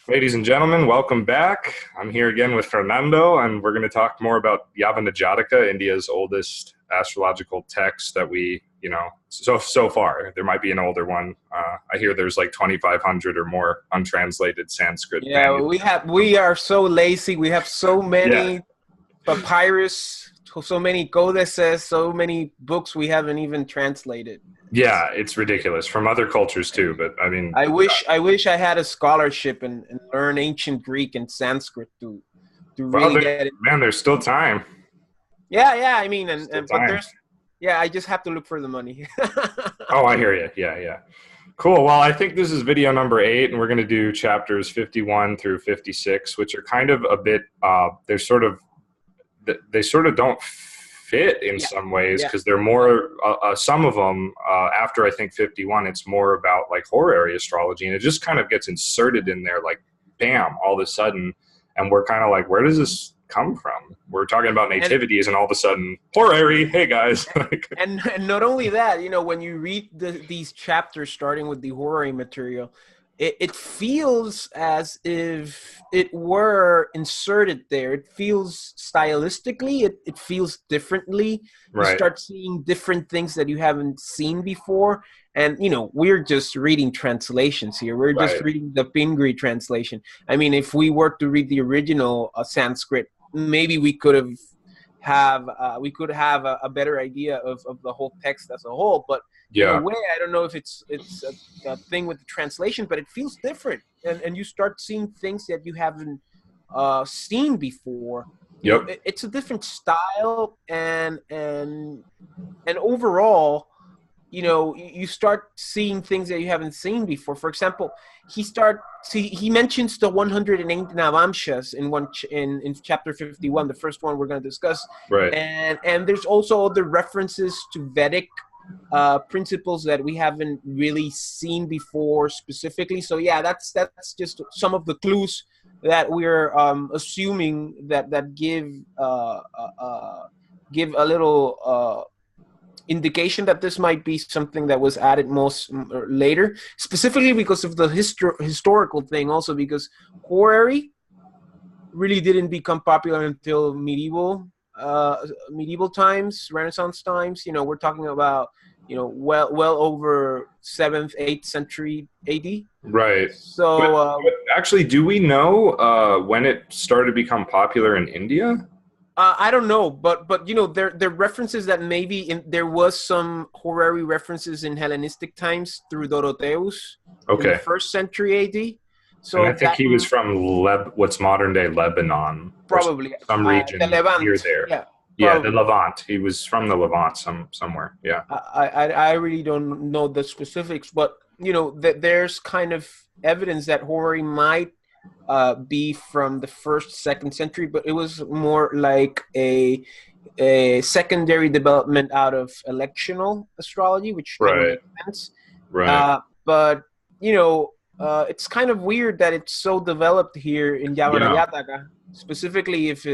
Ladies and gentlemen, welcome back. I'm here again with Fernando, and we're going to talk more about Yavanajataka, India's oldest astrological text that so far. There might be an older one. I hear there's like 2,500 or more untranslated Sanskrit. Yeah, we are so lazy. We have so Yeah, many papyrus, so many codices, so many books we haven't even translated. yeah, it's ridiculous from other cultures too. But I mean, I wish I had a scholarship and learn ancient Greek and Sanskrit to well, really get it. man, there's still time. Yeah. I mean, Still but time. I just have to look for the money. Oh, I hear you. Yeah. Cool. Well, I think this is video number 8, and we're going to do chapters 51 through 56, which are kind of a bit. They sort of don't fit in some ways because they're more. Some of them after I think 51, it's more about like horary astrology, and it just kind of gets inserted in there, like bam, all of a sudden, and we're kind of like, where does this come from? We're talking about nativities, and all of a sudden, horary. Hey guys. And not only that, when you read these chapters starting with the horary material, it feels as if it were inserted there. It feels stylistically, it feels differently. You Right. start seeing different things that you haven't seen before. And, we're just reading translations here. We're just Right. reading the Pingree translation. I mean, if we were to read the original Sanskrit, maybe we could have a better idea of the whole text as a whole. But in a Yeah. way, I don't know if it's a thing with the translation, but it feels different, and you start seeing things that you haven't seen before. Yep. It's a different style, and overall, you start seeing things that you haven't seen before. For example, he mentions the 108 Navamshas in chapter 51, the first one we're going to discuss. Right. And there's also other references to Vedic principles that we haven't really seen before specifically. So yeah, that's just some of the clues that we're assuming that give a little indication that this might be something that was added later, specifically because of the historical thing, also because horary really didn't become popular until medieval times, Renaissance times. We're talking about well over 7th, 8th century AD. Right. So But actually, do we know when it started to become popular in India? I don't know, but there references that maybe there was some horary references in Hellenistic times through Dorotheus in the Okay. 1st century AD. So And I think he was from what's modern day Lebanon, or probably some region the Levant. near there. Yeah, Yeah, the probably. Levant. He was from the Levant somewhere. Yeah. I really don't know the specifics, but there's kind of evidence that horary might be from the 1st, 2nd century, but it was more like a secondary development out of electional astrology, which kind of Right. makes sense. Right. But it's kind of weird that it's so developed here in Yavanajataka, specifically if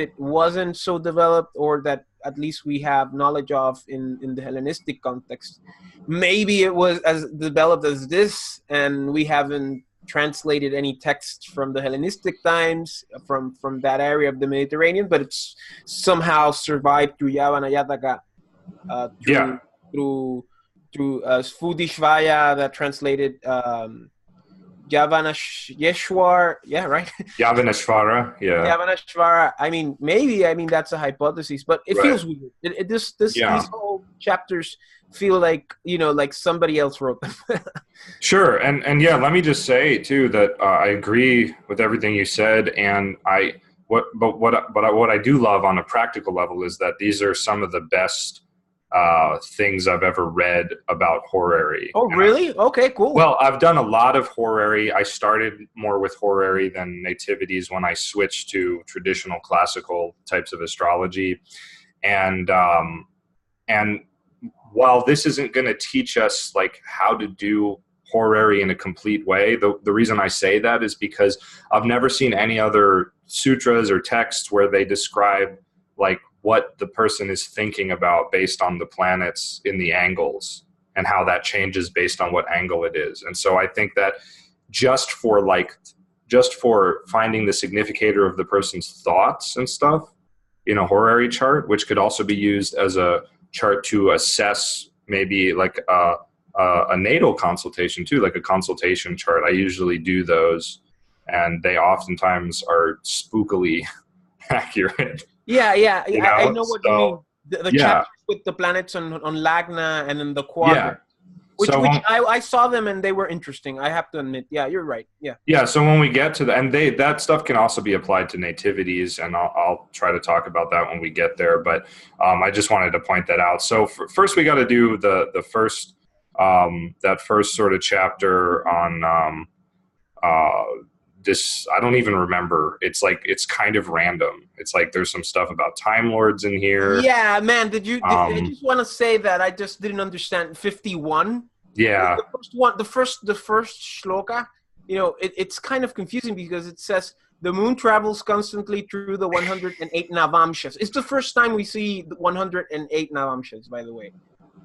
it wasn't so developed, or that at least we have knowledge of in the Hellenistic context. Maybe it was as developed as this, and we haven't translated any texts from the Hellenistic times from that area of the Mediterranean, but it's somehow survived through Yavanajataka, Yeah. through Sfudishvaya that translated Yavanasheshwar. Yeah, right. Yavaneshvara. Yeah. Yavanashvara. I mean, that's a hypothesis, but it Right. feels weird. Yeah. These whole chapters feel like like somebody else wrote them. Sure, and yeah, let me just say too that I agree with everything you said, and what I do love on a practical level is that these are some of the best things I've ever read about horary. Oh, really? Okay, cool. Well, I've done a lot of horary. I started more with horary than nativities when I switched to traditional classical types of astrology, and while this isn't going to teach us like how to do horary in a complete way, the reason I say that is because I've never seen any other sutras or texts where they describe like what the person is thinking about based on the planets in the angles and how that changes based on what angle it is. And so I think that just for finding the significator of the person's thoughts and stuff in a horary chart, which could also be used as a chart to assess maybe like a natal consultation too, like a consultation chart. I usually do those, and they oftentimes are spookily accurate. Yeah, I know what you mean. The chapters with the planets on Lagna and then the quadrant. Which I saw them and they were interesting. I have to admit. Yeah, you're right. Yeah. Yeah. So when we get to that stuff can also be applied to nativities, and I'll try to talk about that when we get there. But I just wanted to point that out. So first, we got to do the first that first sort of chapter on this. I don't even remember. It's like it's kind of random. It's like there's some stuff about Time Lords in here. Yeah, man. I just want to say that I just didn't understand 51. Yeah. The first one, the first shloka, it's kind of confusing because it says the moon travels constantly through the 108 Navamshas. It's the first time we see the 108 Navamshas, by the way,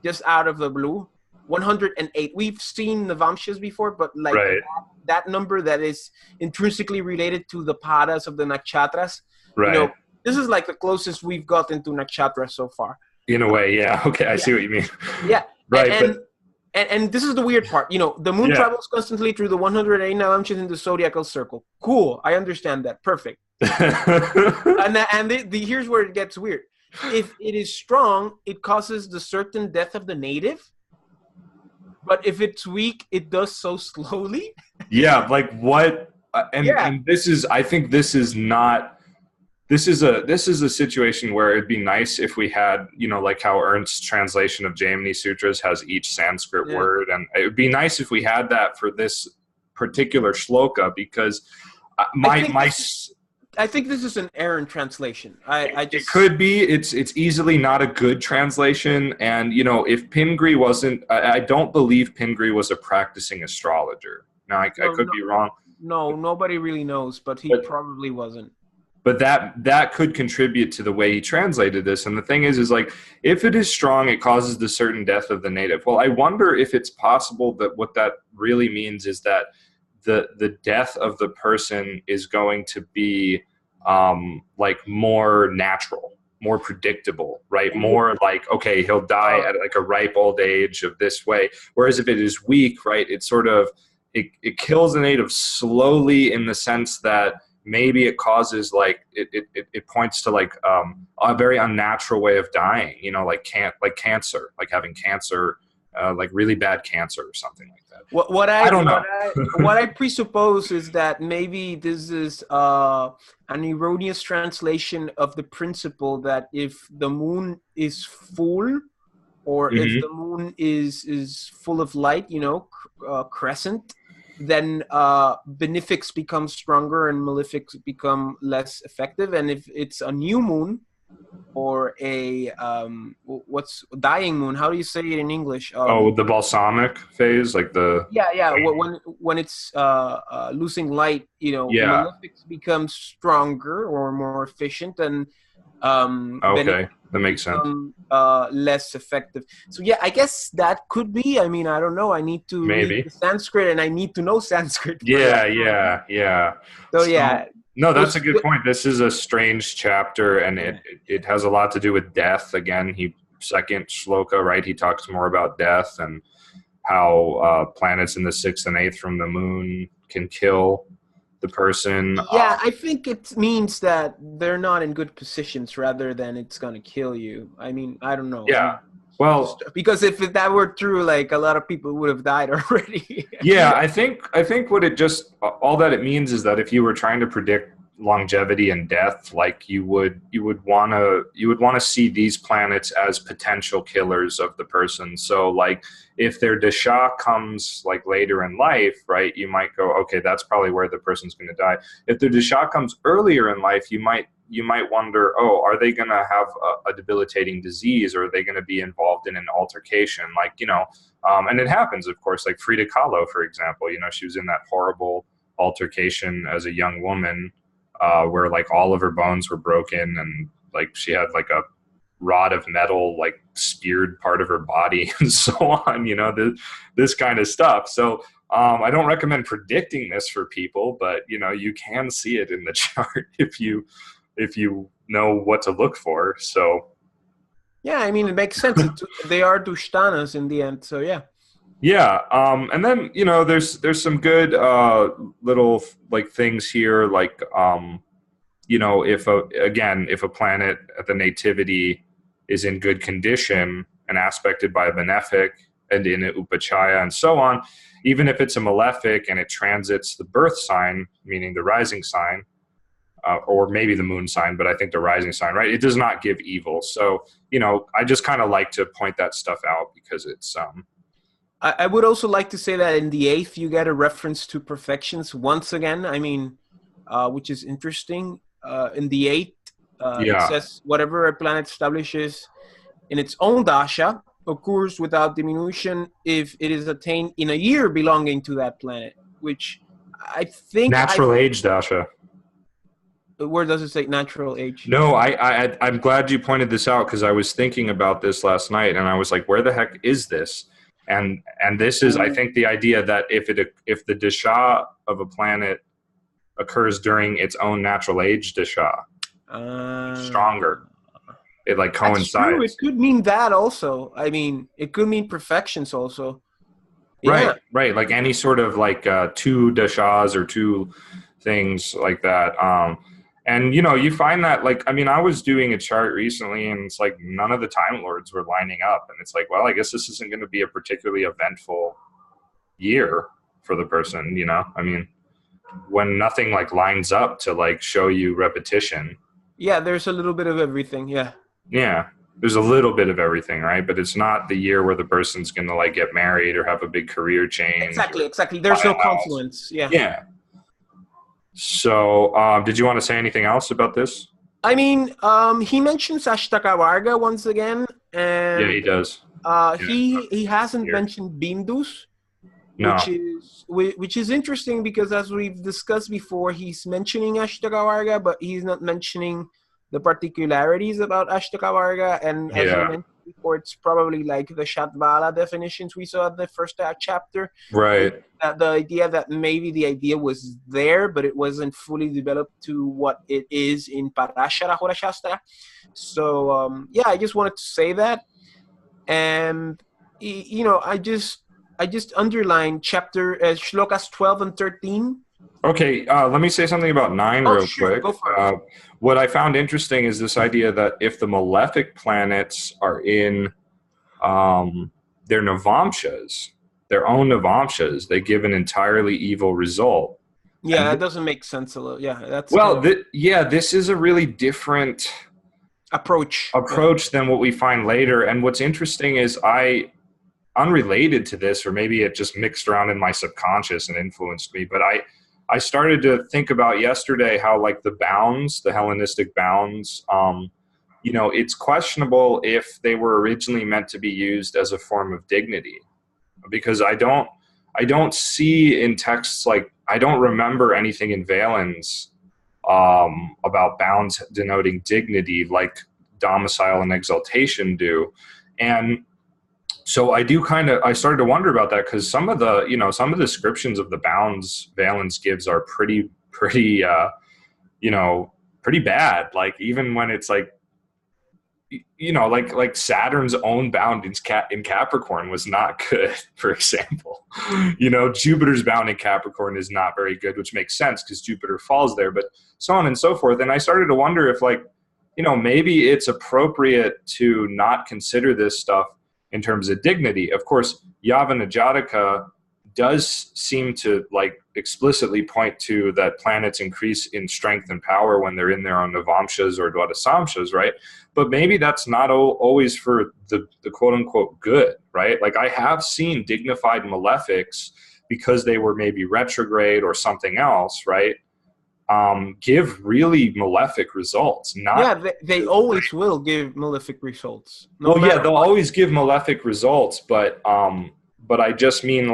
just out of the blue. 108. We've seen Navamshas before, but like that number that is intrinsically related to the padas of the nakshatras. Right. This is like the closest we've gotten to nakshatras so far. In a way, yeah. Okay, I see what you mean. Yeah. Right. And this is the weird part. The moon travels constantly through the 108 Navamshas in the zodiacal circle. Cool. I understand that. Perfect. and here's where it gets weird. If it is strong, it causes the certain death of the native. But if it's weak, it does so slowly. Yeah, like what? And this is, I think this is not. This is a situation where it'd be nice if we had, like how Ernst's translation of Jaimini Sutras has each Sanskrit word, and it would be nice if we had that for this particular shloka, because I think this is an error in translation. It could be. It's easily not a good translation. And, if Pingree wasn't, I don't believe Pingree was a practicing astrologer. Now, I could be wrong. No, nobody really knows, but he probably wasn't. But that could contribute to the way he translated this. And the thing is like, if it is strong, it causes the certain death of the native. Well, I wonder if it's possible that what that really means is that the death of the person is going to be like more natural, more predictable, right? More like, okay, he'll die at like a ripe old age of this way. Whereas if it is weak, right, it sort of, it kills the native slowly, in the sense that maybe it causes like, it points to like a very unnatural way of dying, like cancer, like having cancer, like really bad cancer or something like that. I don't know. What I presuppose is that maybe this is an erroneous translation of the principle that if the moon is full, or if the moon is full of light, crescent, then benefics become stronger and malefics become less effective. And if it's a new moon, or a dying moon, how do you say it in English? The balsamic phase, like the when it's losing light, malefics become stronger or more efficient, and that makes sense. Less effective. So I guess that could be. I mean, I don't know. I need to read Sanskrit, and I need to know Sanskrit. Yeah. So no, that's a good point. This is a strange chapter, and it has a lot to do with death. Again, second shloka, right? He talks more about death and how planets in the 6th and 8th from the moon can kill the person. I think it means that they're not in good positions, rather than it's going to kill you. I mean, I don't know. Yeah. Well, because if that were true, like a lot of people would have died already. I think what all that it means is that if you were trying to predict longevity and death, like you would want to see these planets as potential killers of the person. So like if their dasha comes like later in life, right, you might go, okay, that's probably where the person's going to die. If their dasha comes earlier in life, you might wonder, are they going to have a debilitating disease, or are they going to be involved in an altercation? Like, and it happens, of course, like Frida Kahlo, for example, she was in that horrible altercation as a young woman, where like all of her bones were broken, and like she had like a rod of metal like speared part of her body and so on, this kind of stuff. So I don't recommend predicting this for people, but you can see it in the chart if you know what to look for. So yeah, I mean, it makes sense. They are Dushtanas in the end, so yeah. Yeah, and then there's some good little like things here, like if a planet at the nativity is in good condition and aspected by a benefic and in an upachaya and so on, even if it's a malefic and it transits the birth sign, meaning the rising sign, or maybe the moon sign, but I think the rising sign, right? It does not give evil. So I just kind of like to point that stuff out because it's I would also like to say that in the 8th, you get a reference to perfections once again. I mean, which is interesting. In the 8th, it says, whatever a planet establishes in its own dasha occurs without diminution if it is attained in a year belonging to that planet, which I think... Natural age dasha. Where does it say natural age? No, I'm glad you pointed this out because I was thinking about this last night and I was like, where the heck is this? And this is, I think, the idea that if the dasha of a planet occurs during its own natural age dasha, stronger. It like coincides. That's true. It could mean that also. I mean, it could mean perfections also. Yeah. Right. Like any sort of like 2 dashas or 2 things like that. And, you find that, like, I mean, I was doing a chart recently and it's like none of the Time Lords were lining up. And it's like, well, I guess this isn't going to be a particularly eventful year for the person, I mean, when nothing like lines up to like show you repetition. Yeah, there's a little bit of everything. Yeah. Yeah. There's a little bit of everything, right? But it's not the year where the person's going to like get married or have a big career change. Exactly. There's no confluence. Yeah. Yeah. So, did you want to say anything else about this? I mean, he mentions Ashtaka Varga once again, and yeah, he does. He hasn't mentioned Bindus, no. which is interesting because as we've discussed before, he's mentioning Ashtaka Varga, but he's not mentioning the particularities about Ashtaka Varga, and as you mentioned before, it's probably like the Shatvala definitions we saw at the first chapter. Right. The idea that maybe the idea was there, but it wasn't fully developed to what it is in Parashara Horashastra. So, I just wanted to say that. And, I just underlined chapter shlokas 12 and 13. Okay, let me say something about 9 real quick. Go for it. What I found interesting is this idea that if the malefic planets are in their navamshas, their own navamshas, they give an entirely evil result. Yeah, that doesn't make sense a little. Yeah, that's this is a really different approach than what we find later. And what's interesting is unrelated to this, or maybe it just mixed around in my subconscious and influenced me, but I started to think about yesterday how like the bounds, the Hellenistic bounds, it's questionable if they were originally meant to be used as a form of dignity, because I don't see in texts, like I don't remember anything in Valens about bounds denoting dignity like domicile and exaltation do. And so I started to wonder about that, because some of the descriptions of the bounds Valens gives are pretty bad. Like even when it's like, like Saturn's own bound in Capricorn was not good, for example. Jupiter's bound in Capricorn is not very good, which makes sense because Jupiter falls there, but so on and so forth. And I started to wonder if maybe it's appropriate to not consider this stuff in terms of dignity. Of course, Yavanajataka does seem to explicitly point to that planets increase in strength and power when they're in their own navamshas or dwadasamshas, right? But maybe that's not always for the quote unquote good, right? Like I have seen dignified malefics, because they were maybe retrograde or something else, right? Give really malefic results. They always will give malefic results. They'll always give malefic results, but I just mean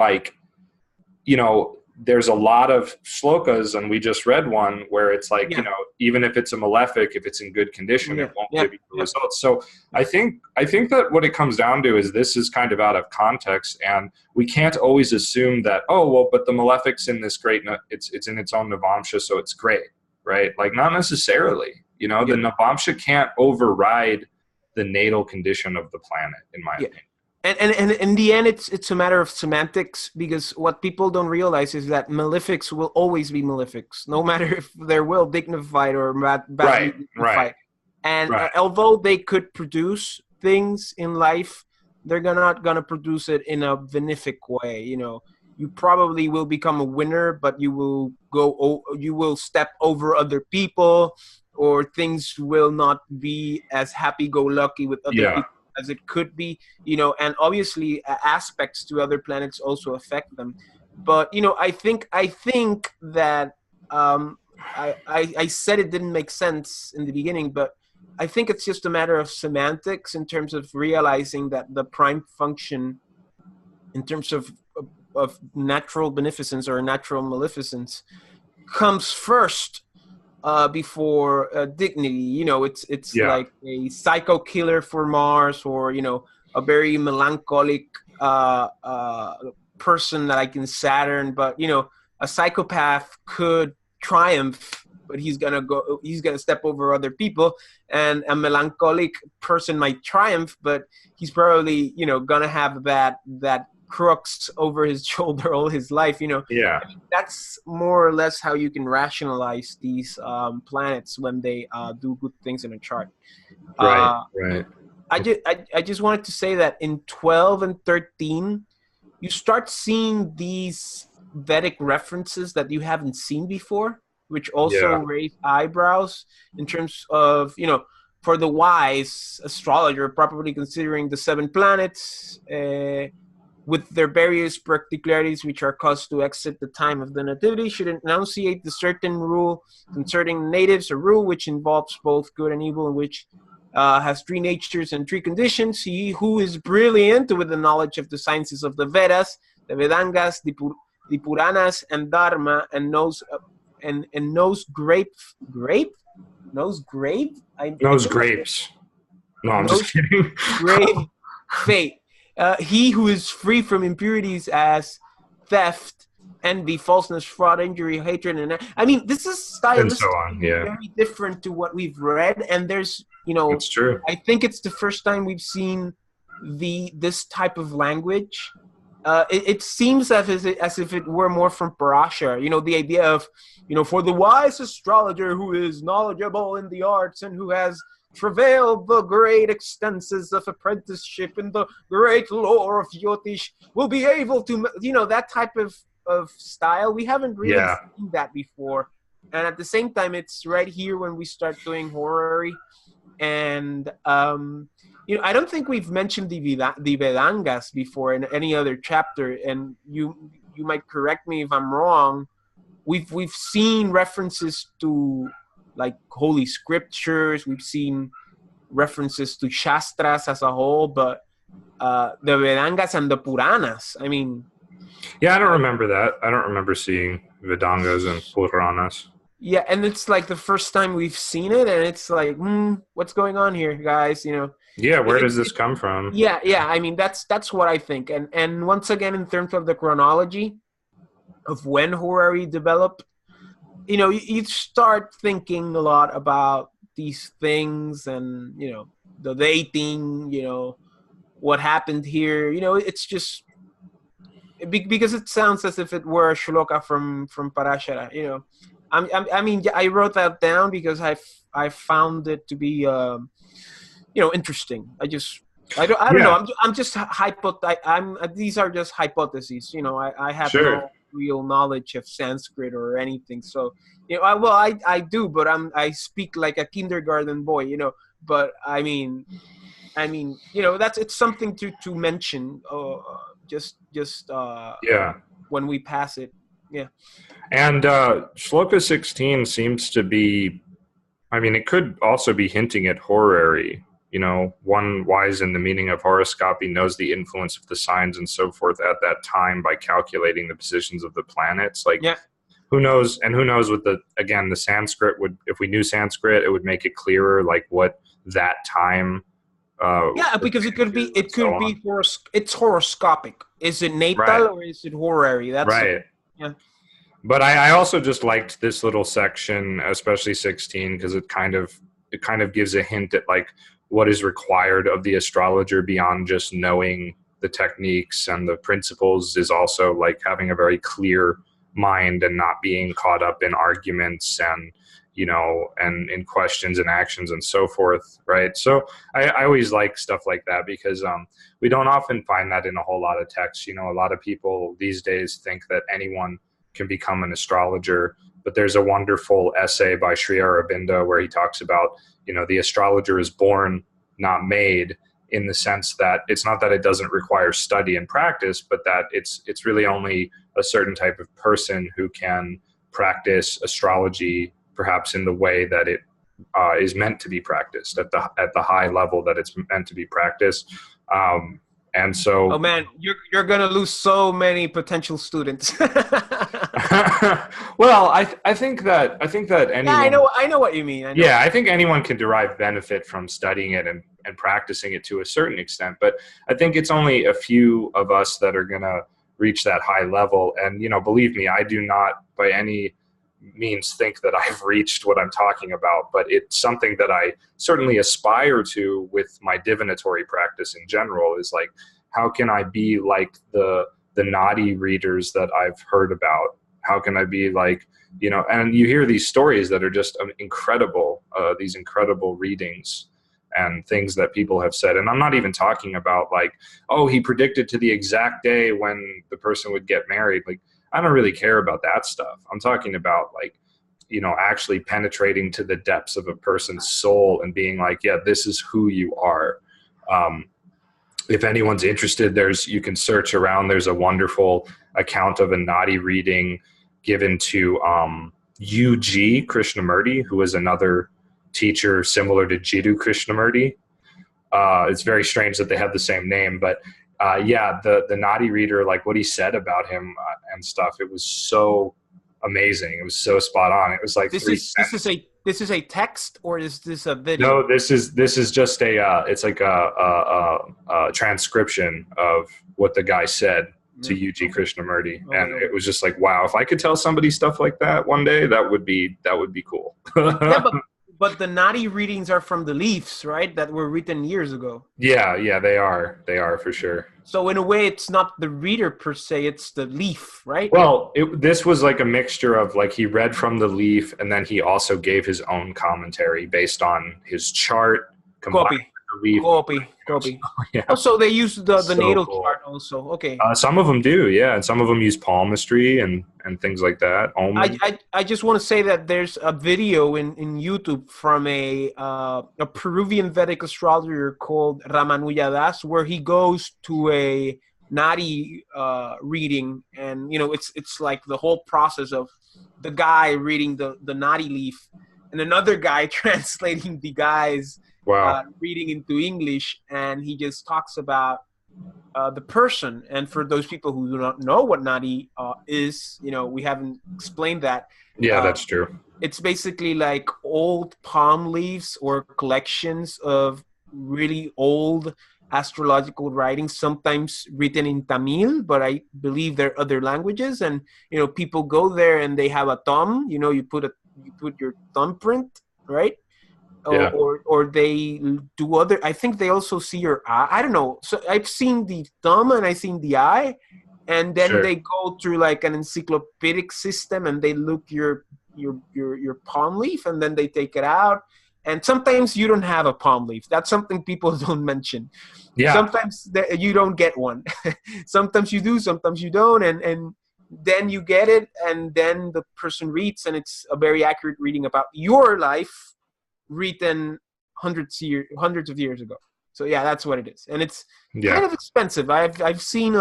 there's a lot of shlokas, and we just read one where it's like, you know, even if it's a malefic, if it's in good condition, it won't give you the results. So I think that what it comes down to is this is kind of out of context, and we can't always assume that, oh, well, but the malefic's in this great, it's in its own Navamsha, so it's great, right? Like, not necessarily. You know, the Navamsha can't override the natal condition of the planet, in my opinion. And in the end, it's a matter of semantics, because what people don't realize is that malefics will always be malefics, no matter if they're well dignified or badly dignified. And although they could produce things in life, they're not gonna produce it in a benefic way. You know, you probably will become a winner, but you will step over other people, or things will not be as happy-go-lucky with other people as it could be, you know, and obviously aspects to other planets also affect them. But, you know, I think that I said it didn't make sense in the beginning, but I think it's just a matter of semantics in terms of realizing that the prime function in terms of natural beneficence or natural maleficence comes first before dignity. You know, it's like a psycho killer for Mars, or, you know, a very melancholic person like in Saturn. But, you know, a psychopath could triumph, but he's gonna step over other people. And a melancholic person might triumph, but he's probably, you know, gonna have that crooks over his shoulder all his life, you know. Yeah. I mean, that's more or less how you can rationalize these planets when they do good things in a chart. Right. I just wanted to say that in 12 and 13, you start seeing these Vedic references that you haven't seen before, which also raise eyebrows in terms of, you know, for the wise astrologer, properly considering the 7 planets, with their various particularities which are caused to exit the time of the nativity, should enunciate the certain rule concerning natives, a rule which involves both good and evil, and which has 3 natures and 3 conditions. He who is brilliant with the knowledge of the sciences of the Vedas, the Vedangas, the Puranas, and Dharma, and knows grapes. No, I'm just kidding. Grave fate. He who is free from impurities as theft, envy, falseness, fraud, injury, hatred, and I mean, this is stylistically very different to what we've read. And there's, you know, it's true. I think it's the first time we've seen this type of language. It seems as if it were more from Prashna. You know, the idea of, you know, for the wise astrologer who is knowledgeable in the arts and who has travailed the great extenses of apprenticeship in the great lore of Jyotish, will be able to, you know, that type of style. We haven't really seen that before. And at the same time, it's right here when we start doing horary. And, you know, I don't think we've mentioned the Vedangas before in any other chapter. And you might correct me if I'm wrong. We've seen references to, like, holy scriptures. We've seen references to Shastras as a whole, but the Vedangas and the Puranas, I mean... Yeah, I don't remember that. I don't remember seeing Vedangas and Puranas. Yeah, and it's like the first time we've seen it, and it's like, what's going on here, guys? You know? Yeah, where does this come from? Yeah, I mean, that's what I think. And once again, in terms of the chronology of when horary developed, you know, you start thinking a lot about these things, and, you know, the dating, you know, what happened here. You know, it's just because it sounds as if it were a shloka from Parashara. You know, I mean, I wrote that down because I found it to be you know, interesting. I don't know. I'm just these are just hypotheses. You know, I have no real knowledge of Sanskrit or anything. So, you know, I do, but I speak like a kindergarten boy, you know. But I mean, you know, it's something to mention. Just when we pass it, yeah. And Shloka 16 seems to be, I mean, it could also be hinting at horary. one wise in the meaning of horoscopy knows the influence of the signs and so forth at that time by calculating the positions of the planets. Like, yeah. Who knows? And who knows with the Sanskrit would, if we knew Sanskrit, it would make it clearer, like what that time. Because it could be it's horoscopic. Is it natal right. or is it horary? That's right. Yeah. But I also just liked this little section, especially 16, because it kind of gives a hint at like what is required of the astrologer beyond just knowing the techniques and the principles, is also like having a very clear mind and not being caught up in arguments and and in questions and actions and so forth, right? So I always like stuff like that, because we don't often find that in a whole lot of texts. A lot of people these days think that anyone can become an astrologer, but there's a wonderful essay by Sri Aurobindo where he talks about, the astrologer is born, not made, in the sense that it's not that it doesn't require study and practice, but that it's really only a certain type of person who can practice astrology perhaps in the way that it is meant to be practiced at the high level that it's meant to be practiced. And so, oh man, you're gonna lose so many potential students. Well, I think that anyone, I know what you mean. I think anyone can derive benefit from studying it and practicing it to a certain extent, but I think it's only a few of us that are gonna reach that high level. And believe me, I do not by any means think that I've reached what I'm talking about, but it's something that I certainly aspire to with my divinatory practice in general, is like, how can I be like the naughty readers that I've heard about? How can I be like, and you hear these stories that are just incredible, these incredible readings and things that people have said. And I'm not even talking about like, oh, he predicted to the exact day when the person would get married. Like, I don't really care about that stuff. I'm talking about like, actually penetrating to the depths of a person's soul and being like, yeah, this is who you are. If anyone's interested, you can search around. There's a wonderful account of a naughty reading given to U.G. Krishnamurti, who is another teacher similar to Jiddu Krishnamurti. It's very strange that they have the same name, but the naughty reader, like what he said about him and stuff, it was so amazing. It was so spot on. It was like this is a text, or is this a video? No, this is just it's like a transcription of what the guy said to U.G. Krishnamurti, and it was just like, wow, if I could tell somebody stuff like that one day, that would be cool. But the naughty readings are from the leaves, right? That were written years ago. Yeah, they are for sure. So in a way, it's not the reader per se; it's the leaf, right? Well, this was like a mixture of like, he read from the leaf, and then he also gave his own commentary based on his chart. Copy. Yeah. Oh, so they use the natal chart also. Okay. Some of them do, yeah, and some of them use palmistry and things like that. I just want to say that there's a video in YouTube from a Peruvian Vedic astrologer called Ramanuja Das, where he goes to a nadi reading, and it's like the whole process of the guy reading the nadi leaf and another guy translating the guy's reading into English, and he just talks about the person. And for those people who do not know what nadi is, we haven't explained that. Yeah, that's true. It's basically like old palm leaves or collections of really old astrological writings, sometimes written in Tamil, but I believe there are other languages. And people go there and they have a thumb. You put your thumbprint, right? Yeah. Or they do other. I think they also see your eye. I don't know. So I've seen the thumb and I've seen the eye, and then they go through like an encyclopedic system and they look your palm leaf, and then they take it out. And sometimes you don't have a palm leaf. That's something people don't mention. Yeah. Sometimes you don't get one. Sometimes you do, sometimes you don't, and then you get it, and then the person reads, and it's a very accurate reading about your life, written hundreds of years ago. So yeah, that's what it is, and it's kind of expensive. I've seen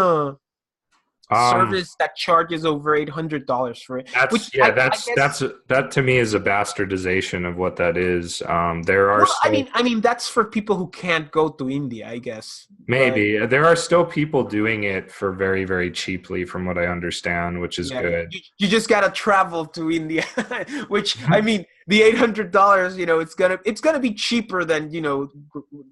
service that charges over $800 for it. That to me is a bastardization of what that is. There are I mean that's for people who can't go to India, I guess. Maybe there are still people doing it for very, very cheaply, from what I understand, which is good. You just gotta travel to India, which I mean, the $800, you know, it's gonna be cheaper than, you know,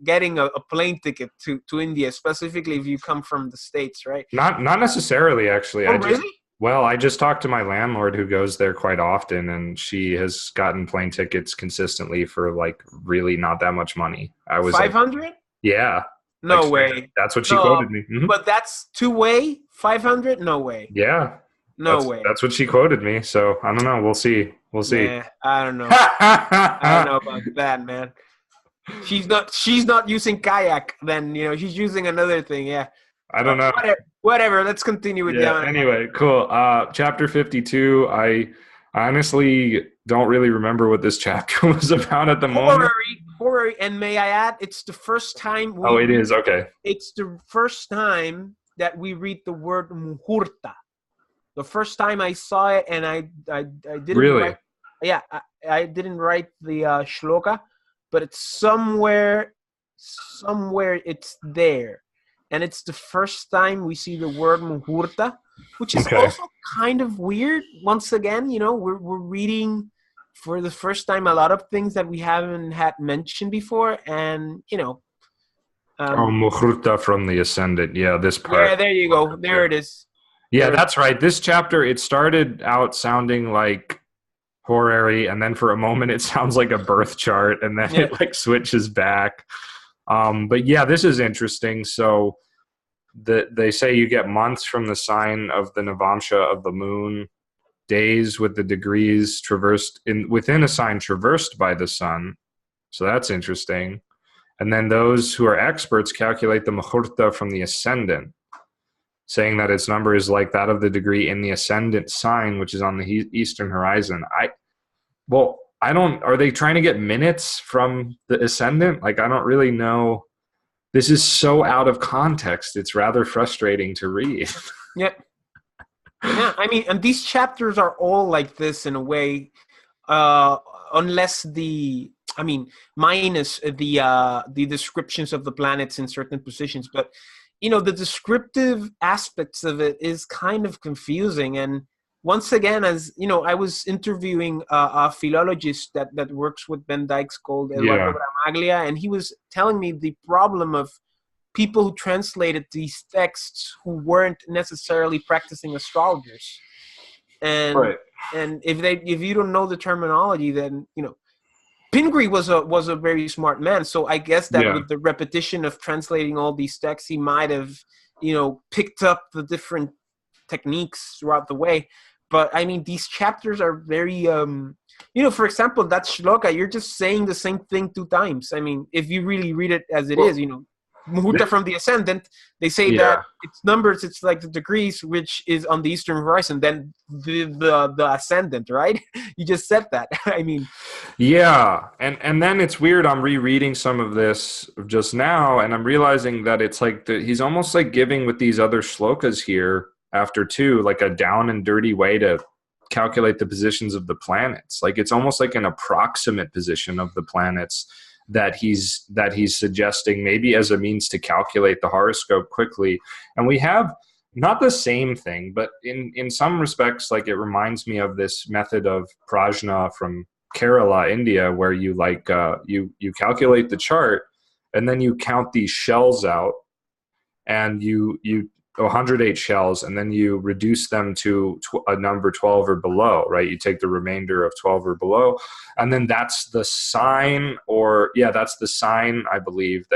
getting a plane ticket to India, specifically if you come from the States, right? Not necessarily, actually. Oh, really? Well, I just talked to my landlord who goes there quite often, and she has gotten plane tickets consistently for like really not that much money. I was 500? Like, yeah. No way. That's what she quoted me. Mm-hmm. But that's two-way 500? No way. Yeah. No way. That's what she quoted me. So I don't know. We'll see. Yeah, I don't know. I don't know about that, man. She's not using kayak. Then, you know, she's using another thing. Yeah. I don't know. Whatever. Let's continue with Yavanajataka. Anyway, cool. Chapter 52. I honestly don't really remember what this chapter was about at the moment. Horary, and may I add, it's the first time. It is okay. It's the first time that we read the word muhurta. The first time I saw it, and I didn't really. I didn't write the shloka, but it's somewhere it's there. And it's the first time we see the word muhurta, which is also kind of weird. Once again, you know, we're reading for the first time a lot of things that we haven't had mentioned before, and you know. Muhurta from the ascendant. Yeah, this part. Yeah, there you go. There it is. Yeah, that's right. This chapter, it started out sounding like horary, and then for a moment it sounds like a birth chart, and then it like switches back. But yeah, this is interesting. So they say you get months from the sign of the Navamsha of the moon, days with the degrees traversed within a sign traversed by the sun. So that's interesting. And then those who are experts calculate the muhurta from the ascendant, saying that its number is like that of the degree in the ascendant sign, which is on the eastern horizon. Are they trying to get minutes from the ascendant? Like, I don't really know. This is so out of context. It's rather frustrating to read. Yeah. I mean, and these chapters are all like this in a way, unless minus the descriptions of the planets in certain positions. But, you know, the descriptive aspects of it is kind of confusing. And once again, as you know, I was interviewing a philologist that works with Ben Dykes called Eduardo Gramaglia, and he was telling me the problem of people who translated these texts who weren't necessarily practicing astrologers. And and if you don't know the terminology, then you know, Pingree was a very smart man. So I guess that with the repetition of translating all these texts, he might have, you know, picked up the different techniques throughout the way. But I mean, these chapters are very, you know, for example, that shloka, you're just saying the same thing 2 times. I mean, if you really read it as it is, you know, muhurta from the ascendant, they say that it's numbers, it's like the degrees, which is on the eastern horizon, then the ascendant, right? You just said that. I mean. Yeah. And then it's weird. I'm rereading some of this just now, and I'm realizing that it's like he's almost like giving with these other shlokas here after 2, like a down and dirty way to calculate the positions of the planets. Like it's almost like an approximate position of the planets that he's suggesting, maybe as a means to calculate the horoscope quickly. And we have not the same thing, but in some respects, like it reminds me of this method of Prashna from Kerala, India, where you like you calculate the chart and then you count these shells out, and you 108 shells, and then you reduce them to a number 12 or below, right? You take the remainder of 12 or below, and then that's the sign, that's the sign, I believe,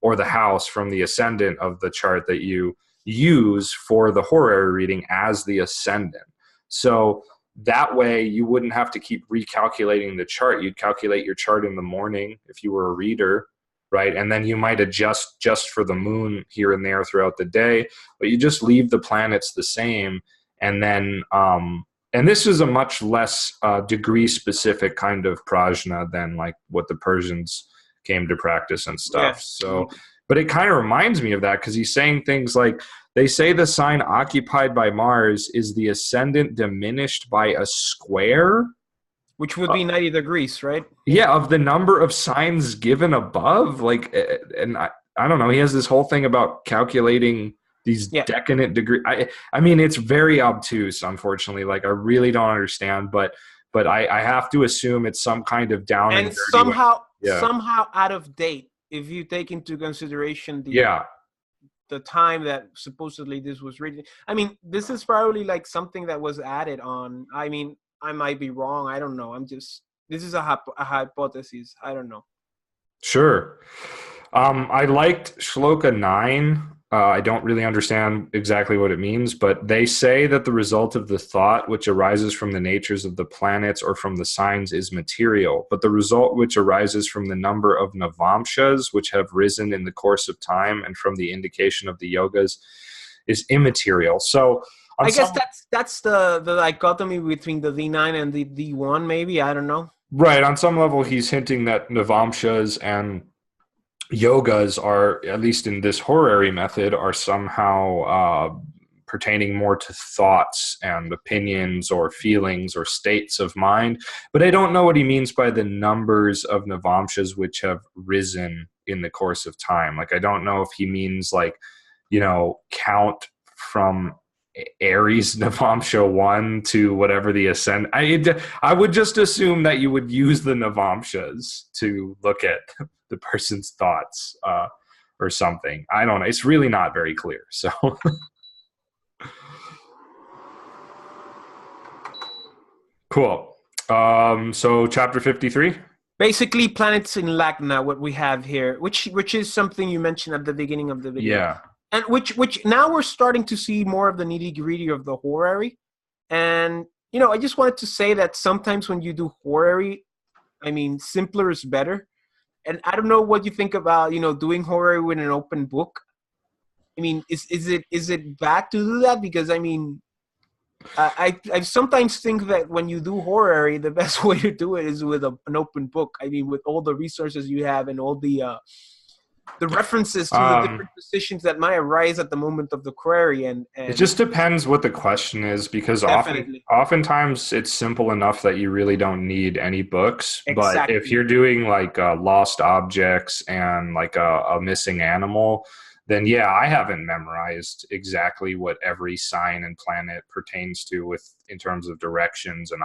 or the house from the ascendant of the chart that you use for the horary reading as the ascendant. So that way you wouldn't have to keep recalculating the chart. You'd calculate your chart in the morning if you were a reader, right? And then you might adjust just for the moon here and there throughout the day, but you just leave the planets the same. And then, and this is a much less degree-specific kind of prajna than like what the Persians came to practice and stuff. So, But it kind of reminds me of that because he's saying things like, they say the sign occupied by Mars is the ascendant diminished by a square. Which would be 90 degrees, right? Yeah, of the number of signs given above. Like, and I don't know. He has this whole thing about calculating these decadent degree. I mean, it's very obtuse, unfortunately. Like, I really don't understand, but I have to assume it's some kind of down and dirty somehow out of date if you take into consideration the time that supposedly this was written. I mean, this is probably like something that was added on. I mean, I might be wrong. I don't know. This is a hypothesis. I don't know. Sure. I liked Shloka 9. I don't really understand exactly what it means, but they say that the result of the thought which arises from the natures of the planets or from the signs is material, but the result which arises from the number of navamshas which have risen in the course of time and from the indication of the yogas is immaterial. So I guess that's the dichotomy between the D9 and the D1, maybe. I don't know. Right. On some level, he's hinting that navamshas and yogas are, at least in this horary method, are somehow pertaining more to thoughts and opinions or feelings or states of mind. But I don't know what he means by the numbers of navamshas which have risen in the course of time. Like, I don't know if he means like, count from Aries Navamsha 1 to whatever the ascend. I would just assume that you would use the Navamshas to look at the person's thoughts or something. I don't know. It's really not very clear. So cool. So chapter 53. Basically, planets in Lagna, what we have here, which is something you mentioned at the beginning of the video. Yeah. And which now we're starting to see more of the nitty-gritty of the horary. And, I just wanted to say that sometimes when you do horary, I mean, simpler is better. And I don't know what you think about, doing horary with an open book. I mean, is it bad to do that? Because, I mean, I sometimes think that when you do horary, the best way to do it is with an open book. I mean, with all the resources you have and all the references to the different positions that might arise at the moment of the query. And it just depends what the question is, because oftentimes it's simple enough that you really don't need any books. Exactly. But if you're doing like lost objects and like a missing animal, then I haven't memorized exactly what every sign and planet pertains to in terms of directions and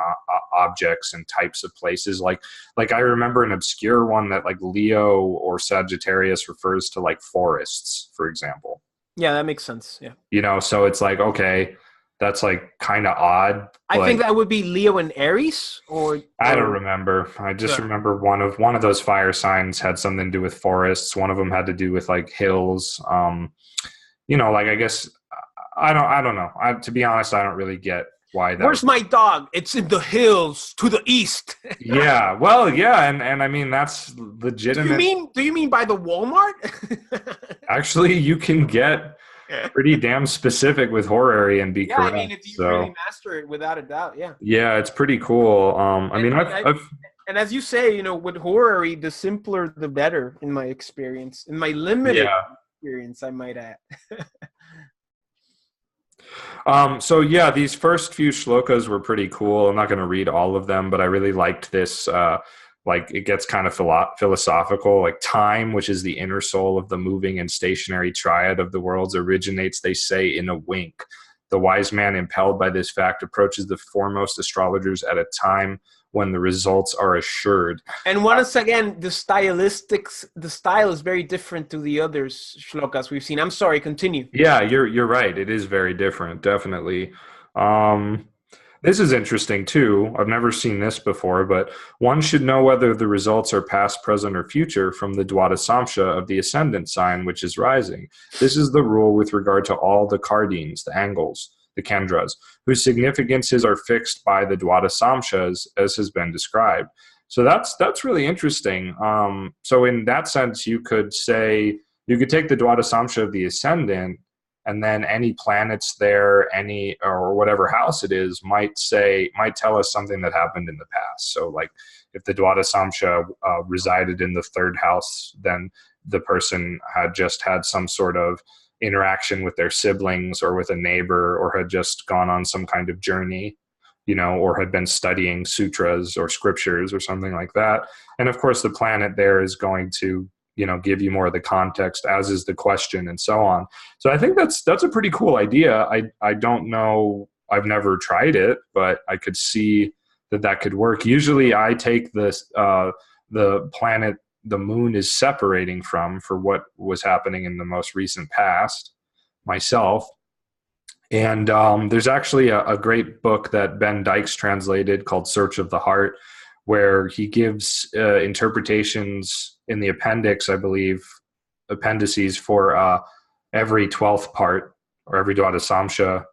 objects and types of places. Like I remember an obscure one that like Leo or Sagittarius refers to like forests, for example. Yeah, that makes sense. Yeah. So it's like, okay, that's like kind of odd. I think that would be Leo and Aries, or I don't remember. I just remember one of those fire signs had something to do with forests. One of them had to do with like hills. Like I guess I don't know. To be honest, I don't really get why that. Where's my dog? It's in the hills to the east. Yeah. Well, yeah, and I mean that's legitimate. Do you mean by the Walmart? Actually, you can get pretty damn specific with horary and be correct. I mean, if you really master it, without a doubt, yeah. Yeah, it's pretty cool. And as you say, with horary, the simpler the better, in my experience. In my limited experience, I might add. These first few shlokas were pretty cool. I'm not going to read all of them, but I really liked this. It gets kind of philosophical, like time, which is the inner soul of the moving and stationary triad of the worlds, originates, they say, in a wink. The wise man, impelled by this fact, approaches the foremost astrologers at a time when the results are assured. And once again, the style is very different to the other shlokas we've seen. I'm sorry, continue. Yeah, you're right. It is very different, definitely. This is interesting too. I've never seen this before, but one should know whether the results are past, present, or future from the Dwadasamsha of the ascendant sign, which is rising. This is the rule with regard to all the cardines, the angles, the kendras, whose significances are fixed by the Dwadasamshas, as has been described. So that's really interesting. So in that sense, you could take the Dwadasamsha of the ascendant and then any planets there, any or whatever house it is, might tell us something that happened in the past. So like if the Dwadasamsha resided in the third house, then the person had just had some sort of interaction with their siblings or with a neighbor, or had just gone on some kind of journey, or had been studying sutras or scriptures or something like that. And of course the planet there is going to, give you more of the context, as is the question, and so on. So I think that's a pretty cool idea. I don't know, I've never tried it, but I could see that could work. Usually I take this, the planet the moon is separating from, for what was happening in the most recent past, myself. And there's actually a great book that Ben Dykes translated called Search of the Heart, where he gives interpretations in the appendix, I believe, appendices for every 12th part or every Dwadasamsha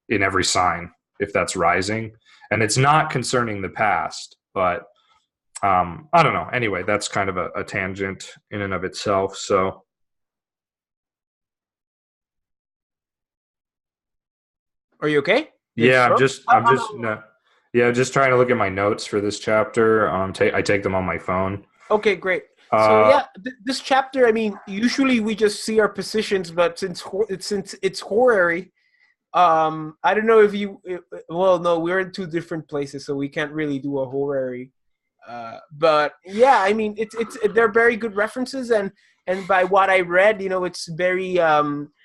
in every sign, if that's rising. And it's not concerning the past, but I don't know. Anyway, that's kind of a tangent in and of itself. So are you okay? Yeah, just trying to look at my notes for this chapter. I take them on my phone. Okay, great. So this chapter, I mean, usually we just see our positions, but since it's horary, I don't know if no, we're in two different places, so we can't really do a horary. But yeah, I mean, they're very good references, and by what I read, it's very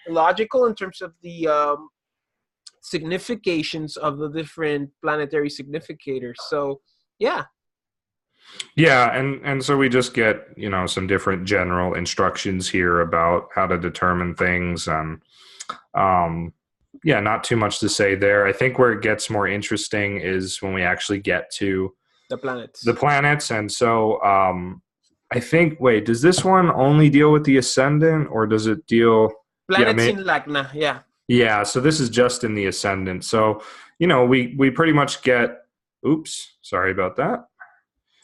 logical in terms of the significations of the different planetary significators. So yeah. And so we just get, some different general instructions here about how to determine things. And not too much to say there. I think where it gets more interesting is when we actually get to the planets. And so I think, wait, does this one only deal with the ascendant, or does it deal planets in Lagna? Yeah, so this is just in the ascendant. So, we pretty much get, oops, sorry about that.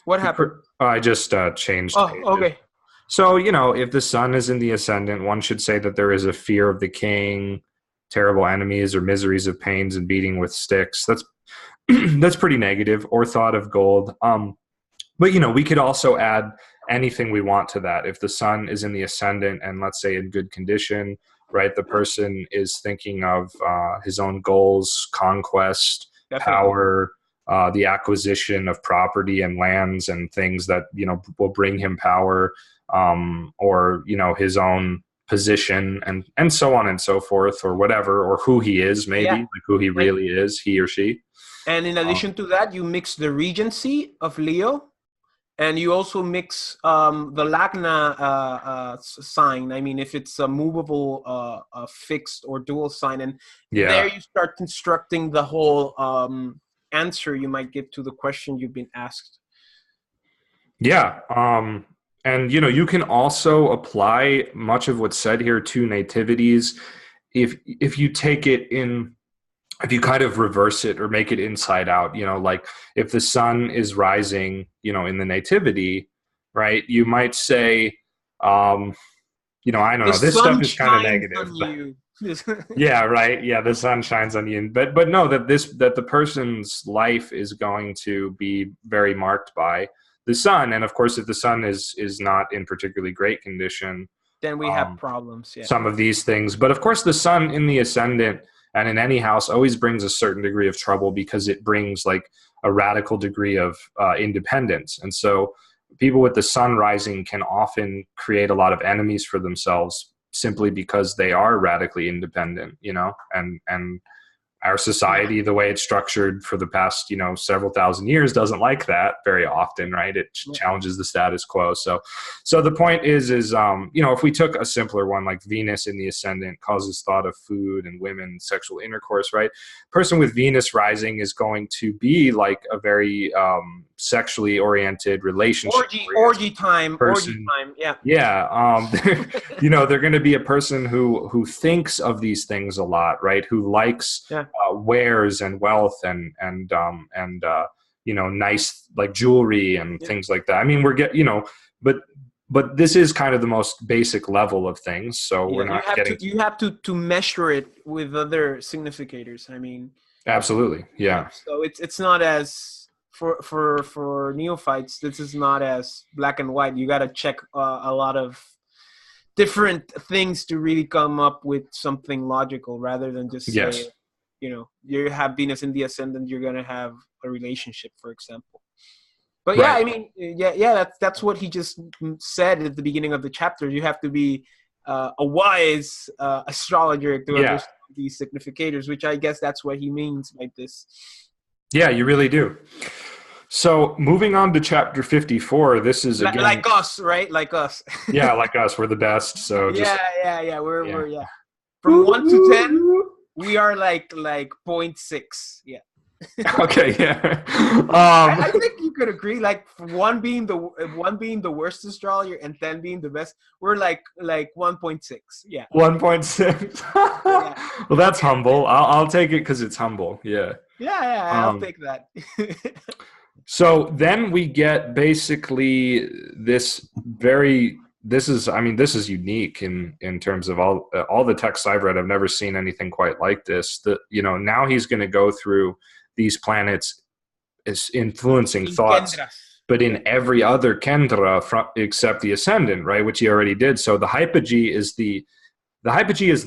What happened? I just changed pages. Okay. So, if the sun is in the ascendant, one should say that there is a fear of the king, terrible enemies or miseries of pains and beating with sticks. That's pretty negative, or thought of gold. But, we could also add anything we want to that. If the sun is in the ascendant and, let's say, in good condition, right, the person is thinking of his own goals, conquest, Definitely. Power, the acquisition of property and lands and things that, will bring him power, or, his own position and so on and so forth, or whatever, or who he is, maybe, like who he really is, he or she. And in addition to that, you mix the regency of Leo, and you also mix the Lagna sign. I mean, if it's a movable, fixed or dual sign, and there you start constructing the whole answer you might give to the question you've been asked. Yeah. And, you can also apply much of what's said here to nativities if you take it in, if you kind of reverse it or make it inside out, like if the sun is rising, in the nativity, right, you might say, I don't know, this stuff is kind of negative. Yeah, right. Yeah, the sun shines on you. But no, that the person's life is going to be very marked by the sun. And of course, if the sun is not in particularly great condition, then we have problems. Yeah. Some of these things. But of course, the sun in the ascendant and in any house always brings a certain degree of trouble, because it brings like a radical degree of independence. And so people with the sun rising can often create a lot of enemies for themselves simply because they are radically independent, and our society, the way it's structured for the past, several thousand years, doesn't like that very often, right? It challenges the status quo. So the point is, if we took a simpler one, like Venus in the ascendant causes thought of food and women, sexual intercourse, right? Person with Venus rising is going to be like a very sexually oriented relationship. Orgy time. Yeah. Yeah. They're going to be a person who thinks of these things a lot, right? Who likes wares and wealth and nice like jewelry and things like that. I mean, but but this is kind of the most basic level of things. So we're not getting... You have to measure it with other significators. I mean... Absolutely, yeah. So it's not as... For neophytes, this is not as black and white. You got to check a lot of different things to really come up with something logical, rather than just say, you have Venus in the ascendant, you're going to have a relationship, for example. But yeah, I mean, that's what he just said at the beginning of the chapter. You have to be a wise astrologer to understand these significators, which I guess that's what he means by this. Yeah, you really do. So moving on to chapter 54, this is again... Like us, right? Like us. Yeah, like us. We're the best. So just... We're from 1 to 10, we are like 0.6. Yeah. Okay, yeah. I think you could agree. Like one being the worst astrologer and 10 being the best, we're like 1.6. Yeah. 1.6. Yeah. Well, that's humble. I'll take it because it's humble. Yeah. Yeah, I'll take that. So then we get basically this is unique in terms of all the texts I've read. I've never seen anything quite like this. Now he's going to go through these planets as influencing thoughts, but in every other kendra except the ascendant, right? Which he already did. So the hypogee is the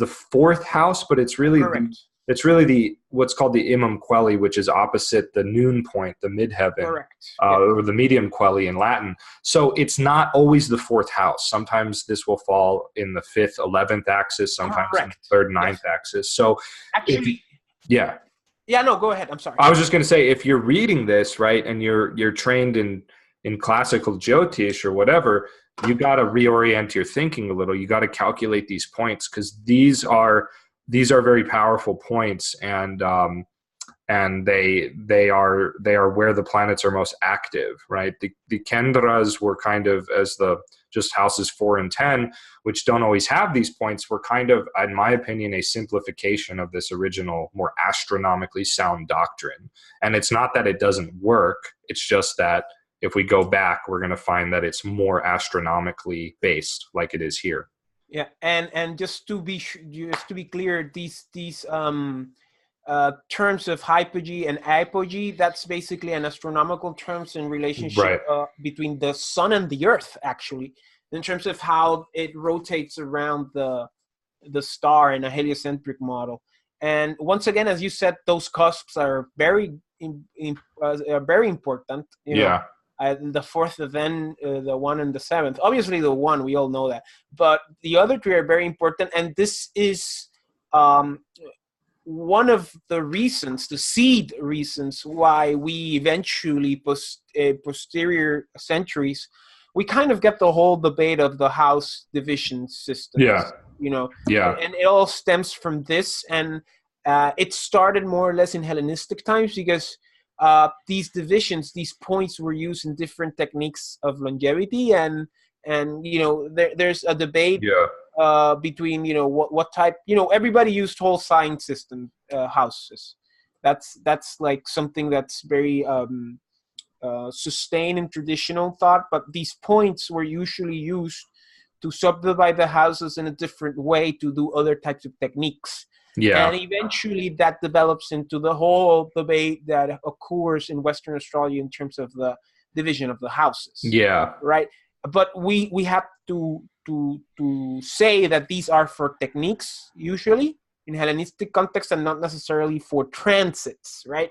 fourth house, but it's really what's called the imum quelli, which is opposite the noon point, the midheaven, or the medium quelli in Latin. So it's not always the fourth house. Sometimes this will fall in the 5th, 11th axis, sometimes in the 3rd, 9th axis. So actually, yeah, no, go ahead. I'm sorry. I was just going to say, if you're reading this, right, and you're trained in classical Jyotish or whatever, you got to reorient your thinking a little. You got to calculate these points, because these are very powerful points, and they are where the planets are most active, right? The kendras were kind of as the just houses 4 and 10, which don't always have these points, were kind of, in my opinion, a simplification of this original, more astronomically sound doctrine. And it's not that it doesn't work; it's just that if we go back, we're going to find that it's more astronomically based, like it is here. Yeah, and just to be clear, these terms of hypogee and apogee, that's basically an astronomical terms in relationship between the sun and the earth, actually, in terms of how it rotates around the star in a heliocentric model. And once again, as you said, those cusps are very important. You know, the 4th, then the 1 and the 7th. Obviously, the 1, we all know that. But the other 3 are very important. And this is one of the reasons, the seed reasons, why we eventually, posterior centuries, we kind of get the whole debate of the house division system. Yeah. And it all stems from this. And it started more or less in Hellenistic times, because these divisions, these points, were used in different techniques of longevity, and there's a debate between what type. Everybody used whole sign system houses. That's like something that's very sustained in traditional thought. But these points were usually used to subdivide the houses in a different way, to do other types of techniques. Yeah. And eventually that develops into the whole debate that occurs in Western astrology in terms of the division of the houses. Yeah. Right. But we have to say that these are for techniques, usually in Hellenistic context, and not necessarily for transits, right?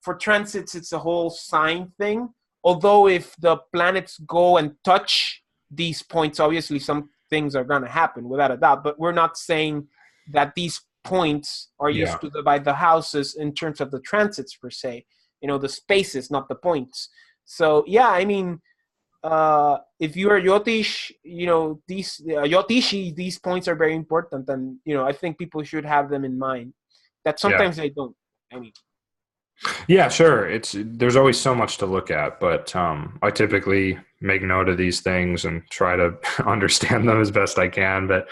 For transits, it's a whole sign thing. Although if the planets go and touch these points, obviously some things are going to happen without a doubt. But we're not saying that these points are used to divide the houses in terms of the transits per se, the spaces, not the points. So I mean, if you are Jyotish, these Jyotishi, these points are very important, and I think people should have them in mind. That sometimes they don't. I mean, Yeah, sure. There's always so much to look at, but I typically make note of these things and try to understand them as best I can. But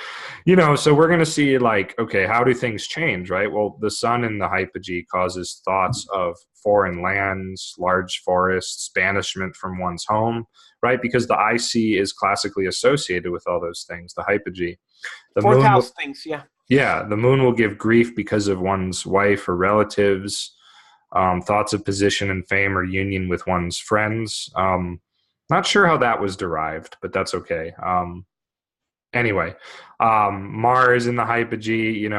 so we're going to see like, okay, how do things change, right? Well, the sun in the hypogee causes thoughts of foreign lands, large forests, banishment from one's home, right? Because the IC is classically associated with all those things. The hypogee, the Fourth moon, house things, yeah. yeah, the moon will give grief because of one's wife or relatives. Thoughts of position and fame or union with one's friends. Not sure how that was derived, but that's okay. Anyway, Mars in the hypogee,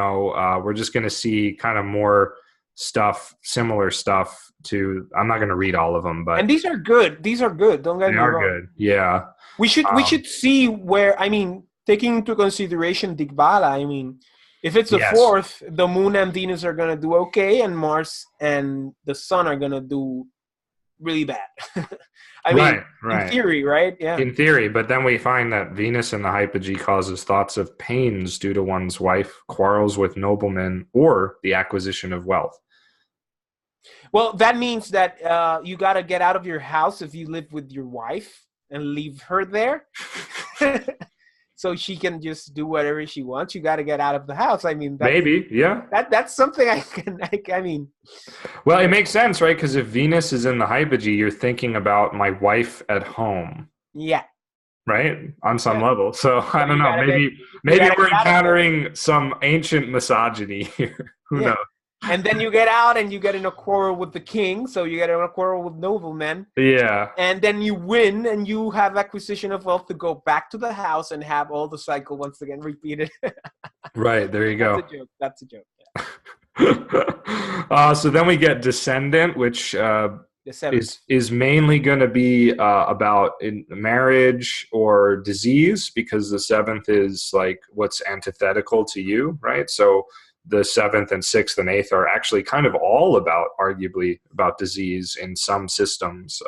we're just going to see kind of more stuff, similar stuff to, I'm not going to read all of them, but. And these are good. These are good. Don't get me wrong. They are good, yeah. We should see where, taking into consideration Digbala, if it's a fourth, the moon and Venus are going to do okay, and Mars and the sun are going to do really bad. Right. In theory, right? Yeah. In theory, but then we find that Venus in the hypogee causes thoughts of pains due to one's wife, quarrels with noblemen, or the acquisition of wealth. Well, that means that you got to get out of your house if you live with your wife and leave her there. So she can just do whatever she wants. You got to get out of the house. Maybe, yeah. That's something Well, it makes sense, right? Because if Venus is in the hypogee, you're thinking about my wife at home. Yeah. Right? On some level. So I don't know. Maybe we're encountering some ancient misogyny here. Who knows? And then you get out and you get in a quarrel with the king. So you get in a quarrel with noblemen. Yeah. And then you win and you have acquisition of wealth to go back to the house and have all the cycle once again repeated. Right. There you go. That's a joke. Yeah. So then we get Descendant, which is mainly going to be about marriage or disease, because the seventh is like what's antithetical to you, right? So the seventh and sixth and eighth are actually kind of all arguably about disease in some systems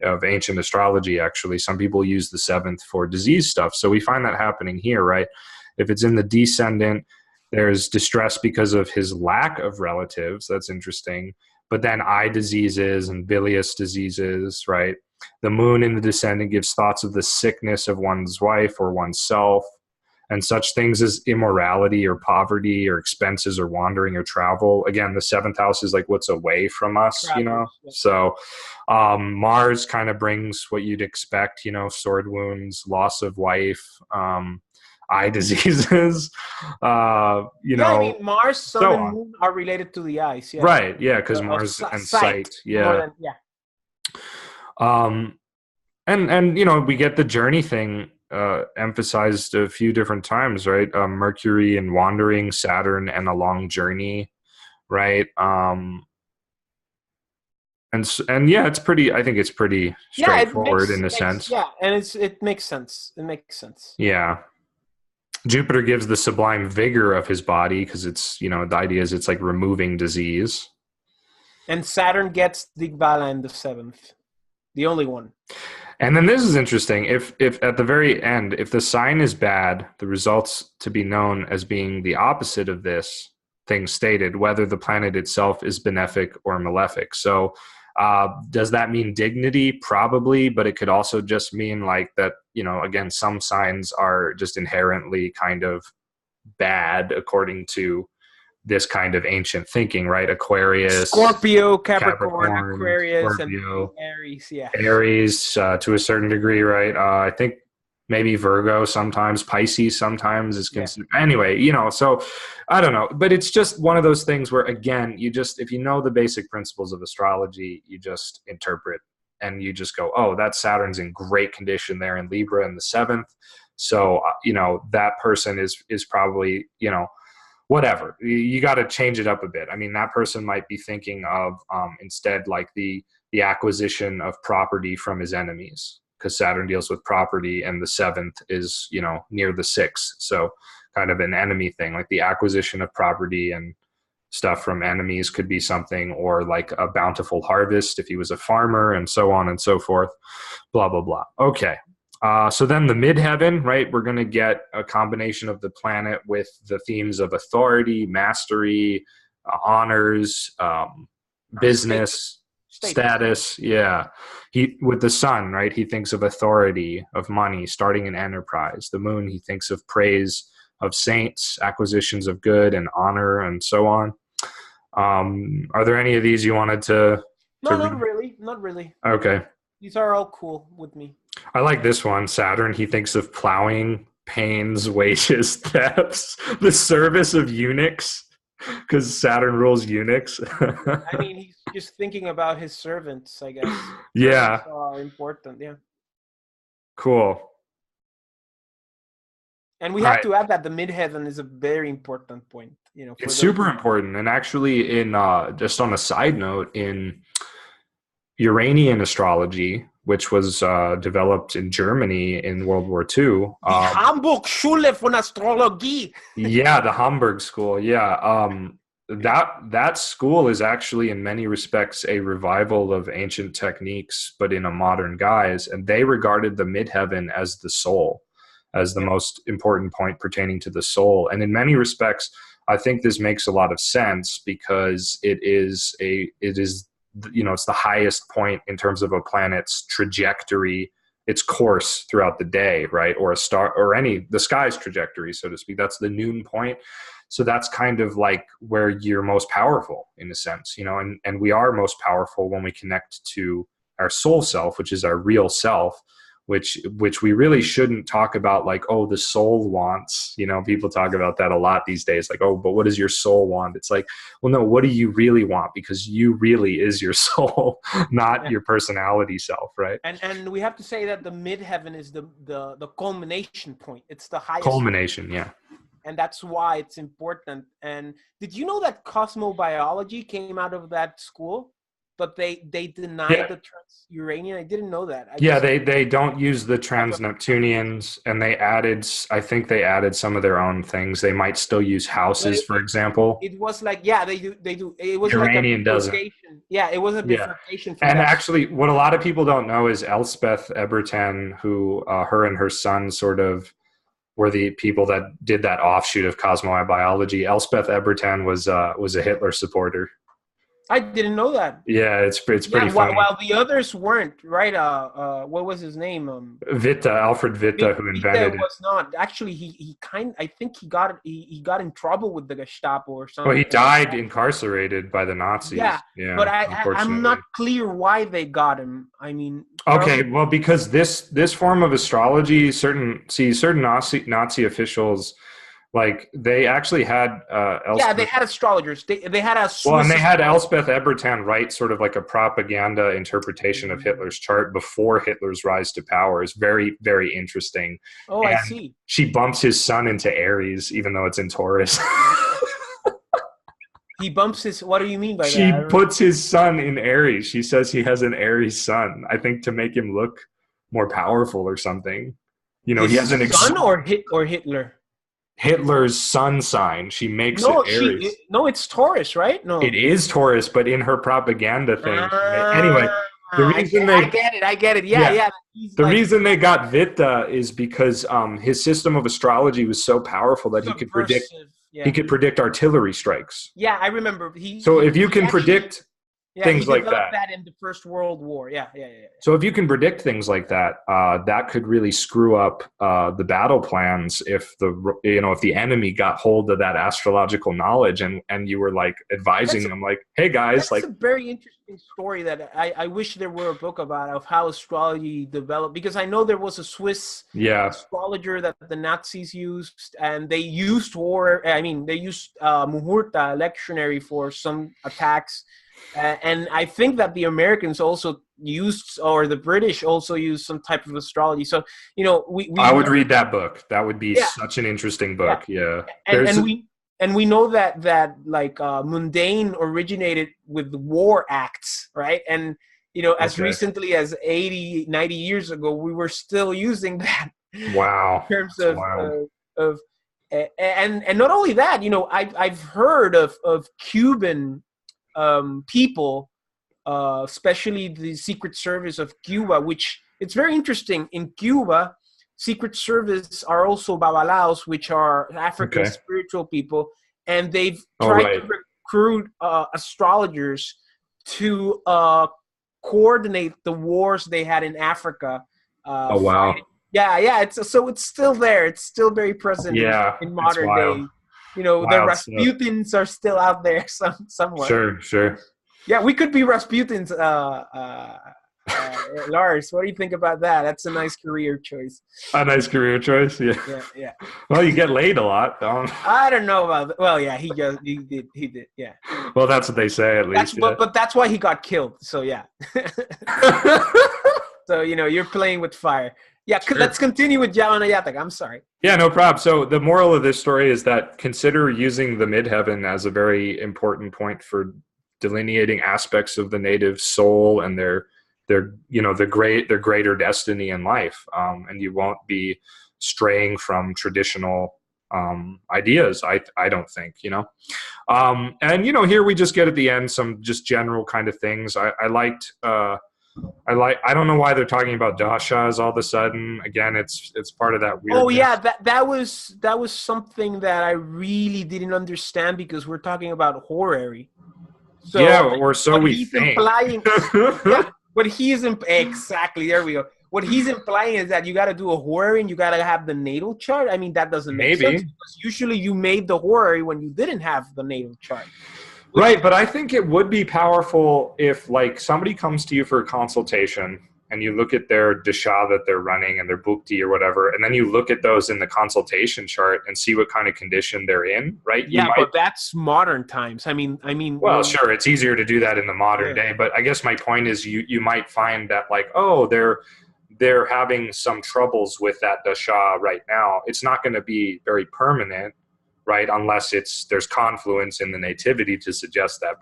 of ancient astrology. Actually, some people use the seventh for disease stuff. So we find that happening here, right? If it's in the descendant, there's distress because of his lack of relatives. That's interesting. But then eye diseases and bilious diseases, right? The moon in the descendant gives thoughts of the sickness of one's wife or oneself, and such things as immorality or poverty or expenses or wandering or travel. Again, the seventh house is like what's away from us, Travel. So Mars kind of brings what you'd expect, sword wounds, loss of wife, eye diseases, Mars, sun, so and moon are related to the eyes. Yeah. Right, yeah, because Mars and sight. Yeah. And we get the journey thing emphasized a few different times, right? Mercury and wandering, Saturn and a long journey, right? And it's pretty. I think it's pretty straightforward in a sense. Yeah, and it makes sense. It makes sense. Yeah. Jupiter gives the sublime vigor of his body because it's the idea is it's like removing disease. And Saturn gets Digbala in the seventh, the only one. And then this is interesting. If at the very end, if the sign is bad, the results to be known as being the opposite of this thing stated, whether the planet itself is benefic or malefic. So does that mean dignity? Probably, but it could also just mean like that, again, some signs are just inherently kind of bad according to this kind of ancient thinking, right? Aquarius, Scorpio, Capricorn, Aquarius, Scorpio, and Aries. Yeah, Aries to a certain degree, right? I think maybe Virgo sometimes, Pisces sometimes is considered. Yeah. Anyway, so I don't know, but it's just one of those things where, again, if you know the basic principles of astrology, you just interpret and you just go, oh, that Saturn's in great condition there in Libra in the seventh. So, that person is probably, whatever. You got to change it up a bit. I mean, that person might be thinking of instead like the acquisition of property from his enemies, because Saturn deals with property and the seventh is, near the sixth. So kind of an enemy thing, like the acquisition of property and stuff from enemies could be something, or like a bountiful harvest if he was a farmer, and so on and so forth, blah, blah, blah. Okay. So then the midheaven, right? We're going to get a combination of the planet with the themes of authority, mastery, honors, business, status. Yeah. He, with the sun, right? He thinks of authority, of money, starting an enterprise. The moon, he thinks of praise, of saints, acquisitions of good and honor, and so on. Are there any of these you wanted to No, read? not really. Okay. These are all cool with me. I like this one. Saturn, he thinks of plowing, pains, wages, thefts, the service of eunuchs, because Saturn rules eunuchs. I mean, he's just thinking about his servants, I guess. Yeah. Servants are important, yeah. Cool. And we have to add that the midheaven is a very important point. You know, it's super important. And actually, in just on a side note, in Uranian astrology, which was developed in Germany in World War II. The Hamburg Schule von Astrologie. Yeah, the Hamburg School. Yeah. That school is actually in many respects a revival of ancient techniques, but in a modern guise. And they regarded the midheaven as the soul, as the most important point pertaining to the soul. And in many respects, I think this makes a lot of sense because it is it's the highest point in terms of a planet's trajectory, its course throughout the day, right? Or a star, or the sky's trajectory, so to speak. That's the noon point. So that's kind of like where you're most powerful in a sense, and we are most powerful when we connect to our soul self, which is our real self, which we really shouldn't talk about like, oh, the soul wants, people talk about that a lot these days. Like, oh, but what does your soul want? It's like, well, no, what do you really want? Because you really is your soul, not your personality self, right? And we have to say that the midheaven is the culmination point. It's the highest culmination, point. Yeah. And that's why it's important. And did you know that cosmobiology came out of that school? But they denied the trans-Uranian. I didn't know that. They don't use the trans-Neptunians, and I think they added some of their own things. They might still use houses, for example. It was like, they do. It was Uranian like a bifurcation. Yeah, it was a bifurcation. And actually, what a lot of people don't know is Elspeth Eberten, who her and her son sort of were the people that did that offshoot of cosmobiology. Elspeth Eberten was a Hitler supporter. I didn't know that. Yeah, it's pretty funny. While the others weren't, right? What was his name? Alfred Witte, who invented it. Was not actually. I think he got in trouble with the Gestapo or something. Well, he died incarcerated by the Nazis. Yeah, but I'm not clear why they got him. I mean, okay, well, because this form of astrology, certain Nazi officials. Like they actually had they had astrologers. They had a Swiss and they had Elspeth Eberten write sort of like a propaganda interpretation of Hitler's chart before Hitler's rise to power. Is very, very interesting. Oh, and I see. She bumps his sun into Aries, even though it's in Taurus. He bumps his. What do you mean by that? She puts his sun in Aries. She says he has an Aries sun. I think to make him look more powerful or something. He has an sun or Hitler. Hitler's sun sign. She makes it Aries. It's Taurus, right? No, it is Taurus, but in her propaganda thing. Anyway, the reason I get it. Yeah. The reason they got Witte is because his system of astrology was so powerful that he could predict. Yeah. He could predict artillery strikes. Yeah, I remember. So if you can predict things like that in the First World War. Yeah. So if you can predict things like that, that could really screw up the battle plans if the enemy got hold of that astrological knowledge and you were like advising them like, hey guys, that's a very interesting story that I wish there were a book about of how astrology developed, because I know there was a Swiss astrologer that the Nazis used, and they used Muhurta lectionary for some attacks. And I think that the Americans also used, or the British also used, some type of astrology. So, I would read that book. That would be such an interesting book. Yeah. And we know that like mundane originated with war acts, right? And, as recently as 80, 90 years ago, we were still using that. Wow. In terms of and not only that, I've heard of Cuban people, especially the Secret Service of Cuba, which it's very interesting. In Cuba, Secret Service are also babalaos, which are African spiritual people, and they've tried to recruit astrologers to coordinate the wars they had in Africa. Oh wow! Fighting. Yeah. It's still there. It's still very present in modern day. You know, the Rasputins are still out there somewhere. Sure. Yeah, we could be Rasputins. Lars, what do you think about that? That's a nice career choice. A nice career choice, yeah. Yeah. Well, you get laid a lot. I don't know about that. Well, yeah, he did, yeah. Well, that's what they say, at least. But that's why he got killed. So yeah. So you're playing with fire. Yeah, sure. Let's continue with Yavanajataka. I'm sorry. Yeah, no problem. So the moral of this story is that consider using the midheaven as a very important point for delineating aspects of the native soul and their greater destiny in life, and you won't be straying from traditional ideas. I don't think, and here we just get at the end some just general kind of things. I liked. I don't know why they're talking about dashas all of a sudden. Again, it's part of that weird. Oh yeah, that was something that I really didn't understand because we're talking about horary. So, yeah, or so we think. Exactly, there we go. What he's implying is that you got to do a horary and you got to have the natal chart. I mean, that doesn't make sense because usually you made the horary when you didn't have the natal chart. Right, but I think it would be powerful if, like, somebody comes to you for a consultation and you look at their dasha that they're running and their bhukti or whatever, and then you look at those in the consultation chart and see what kind of condition they're in, right? Yeah, but that's modern times. I mean. Well, sure, it's easier to do that in the modern day, but I guess my point is you might find that, like, oh, they're having some troubles with that dasha right now. It's not going to be very permanent, right? Unless there's confluence in the nativity to suggest that,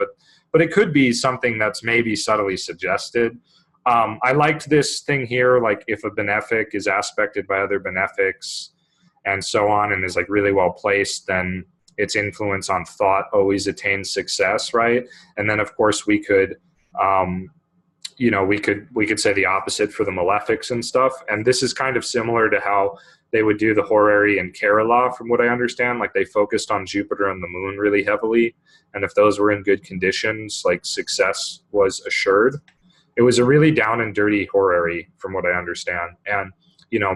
but it could be something that's maybe subtly suggested. I liked this thing here, like if a benefic is aspected by other benefics and so on, and is like really well placed, then its influence on thought always attains success, right? And then of course we could, we could say the opposite for the malefics and stuff. And this is kind of similar to how they would do the horary in Kerala, from what I understand. Like they focused on Jupiter and the moon really heavily. And if those were in good conditions, like success was assured. It was a really down and dirty horary, from what I understand. And,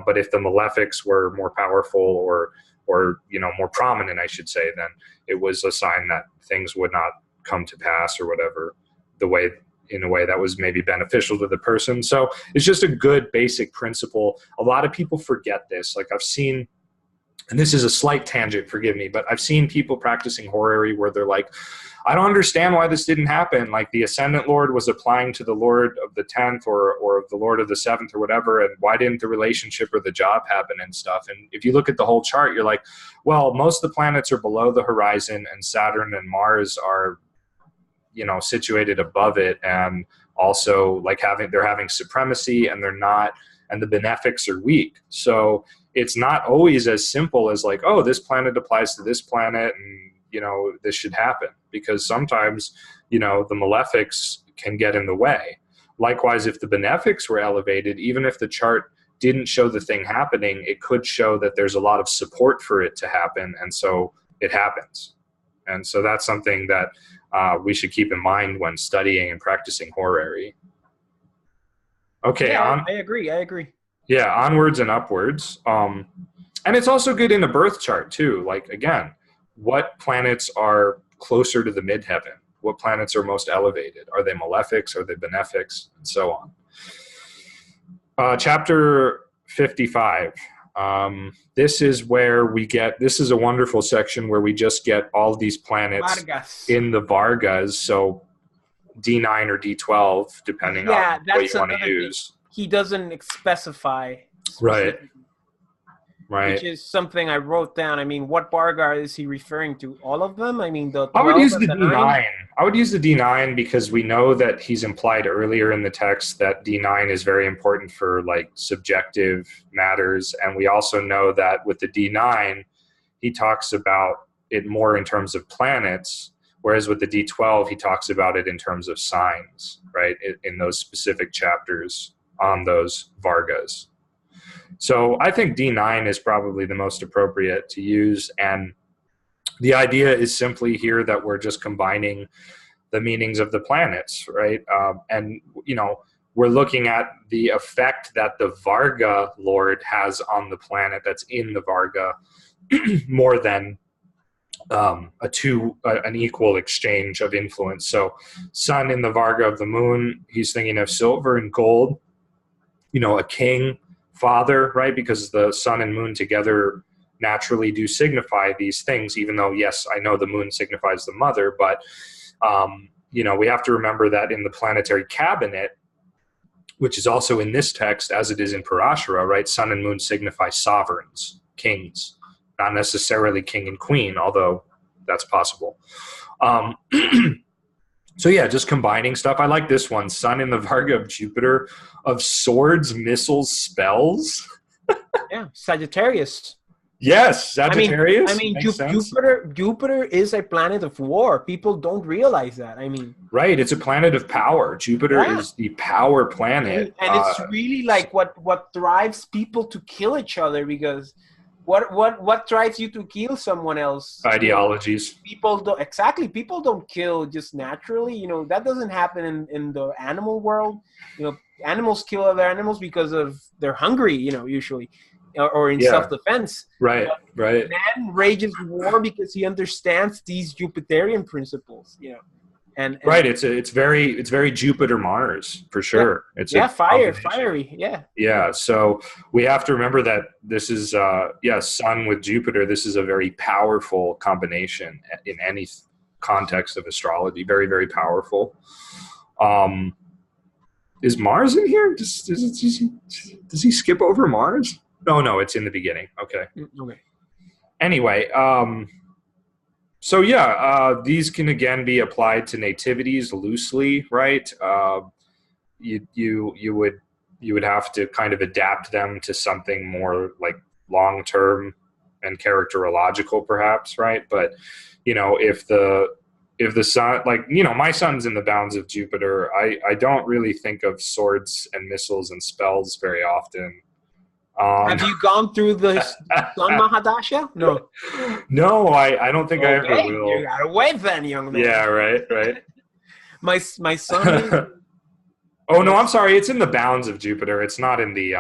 but if the malefics were more powerful or more prominent, I should say, then it was a sign that things would not come to pass or whatever, in a way that was maybe beneficial to the person. So it's just a good basic principle. A lot of people forget this. Like I've seen, and this is a slight tangent, forgive me, but I've seen people practicing horary where they're like, I don't understand why this didn't happen. Like the ascendant lord was applying to the lord of the 10th or the lord of the 7th or whatever. And why didn't the relationship or the job happen and stuff? And if you look at the whole chart, you're like, well, most of the planets are below the horizon and Saturn and Mars are, situated above it. And also like they're having supremacy and and the benefics are weak. So it's not always as simple as like, oh, this planet applies to this planet and, this should happen, because sometimes, the malefics can get in the way. Likewise, if the benefics were elevated, even if the chart didn't show the thing happening, it could show that there's a lot of support for it to happen. And so it happens. And so that's something that we should keep in mind when studying and practicing horary. Okay. Yeah, I agree. Yeah. Onwards and upwards. And it's also good in a birth chart too. Like, again, what planets are closer to the midheaven? What planets are most elevated? Are they malefics? Are they benefics? And so on. Chapter 55. This is where this is a wonderful section where we just get all these planets Vargas. In the Vargas. So D9 or D12, depending on what you want to use. He doesn't specify. Right. Which is something I wrote down. I mean, what Varga is he referring to? All of them? I mean, I would use the D9. I would use the D9 because we know that he's implied earlier in the text that D9 is very important for like subjective matters. And we also know that with the D9, he talks about it more in terms of planets, whereas with the D12, he talks about it in terms of signs, right? In those specific chapters on those Vargas. So I think D9 is probably the most appropriate to use. And the idea is simply here that we're just combining the meanings of the planets, right? And, you know, we're looking at the effect that the Varga Lord has on the planet that's in the Varga more than an equal exchange of influence. So sun in the Varga of the moon, he's thinking of silver and gold, you know, a king, father, right? Because the sun and moon together naturally do signify these things, even though, yes, I know the moon signifies the mother, but, you know, we have to remember that in the planetary cabinet, which is also in this text, as it is in Parashara, right? Sun and moon signify sovereigns, kings, not necessarily king and queen, although that's possible. So yeah, just combining stuff. I like this one, sun in the Varga of Jupiter, of swords, missiles, spells. Yeah, Sagittarius. Yes, Sagittarius. I mean, Jupiter is a planet of war. People don't realize that. I mean, right? It's a planet of power. Jupiter is the power planet, and it's really like what drives people to kill each other. Because what drives you to kill someone else? Ideologies. People don't kill just naturally. You know, that doesn't happen in the animal world. You know, animals kill other animals because they're hungry. You know, usually. Or in self-defense. Right. Man rages war because he understands these Jupiterian principles, you know. And right, it's very Jupiter Mars for sure. Yeah. It's fiery. Yeah. Yeah, so we have to remember that this is Sun with Jupiter. This is a very powerful combination in any context of astrology. Very, very powerful. Is Mars in here? Does he skip over Mars? No, it's in the beginning. Okay. Anyway, so these can again be applied to nativities loosely, right? You would have to kind of adapt them to something more like long term and characterological, perhaps, right? But you know, if the sun, like, you know, my sun's in the bounds of Jupiter, I don't really think of swords and missiles and spells very often. Have you gone through the Sun Mahadasha? No, I don't think I ever will. You gotta wait then, young man. Yeah, right. my son. Oh no, I'm sorry. It's in the bounds of Jupiter. It's not in the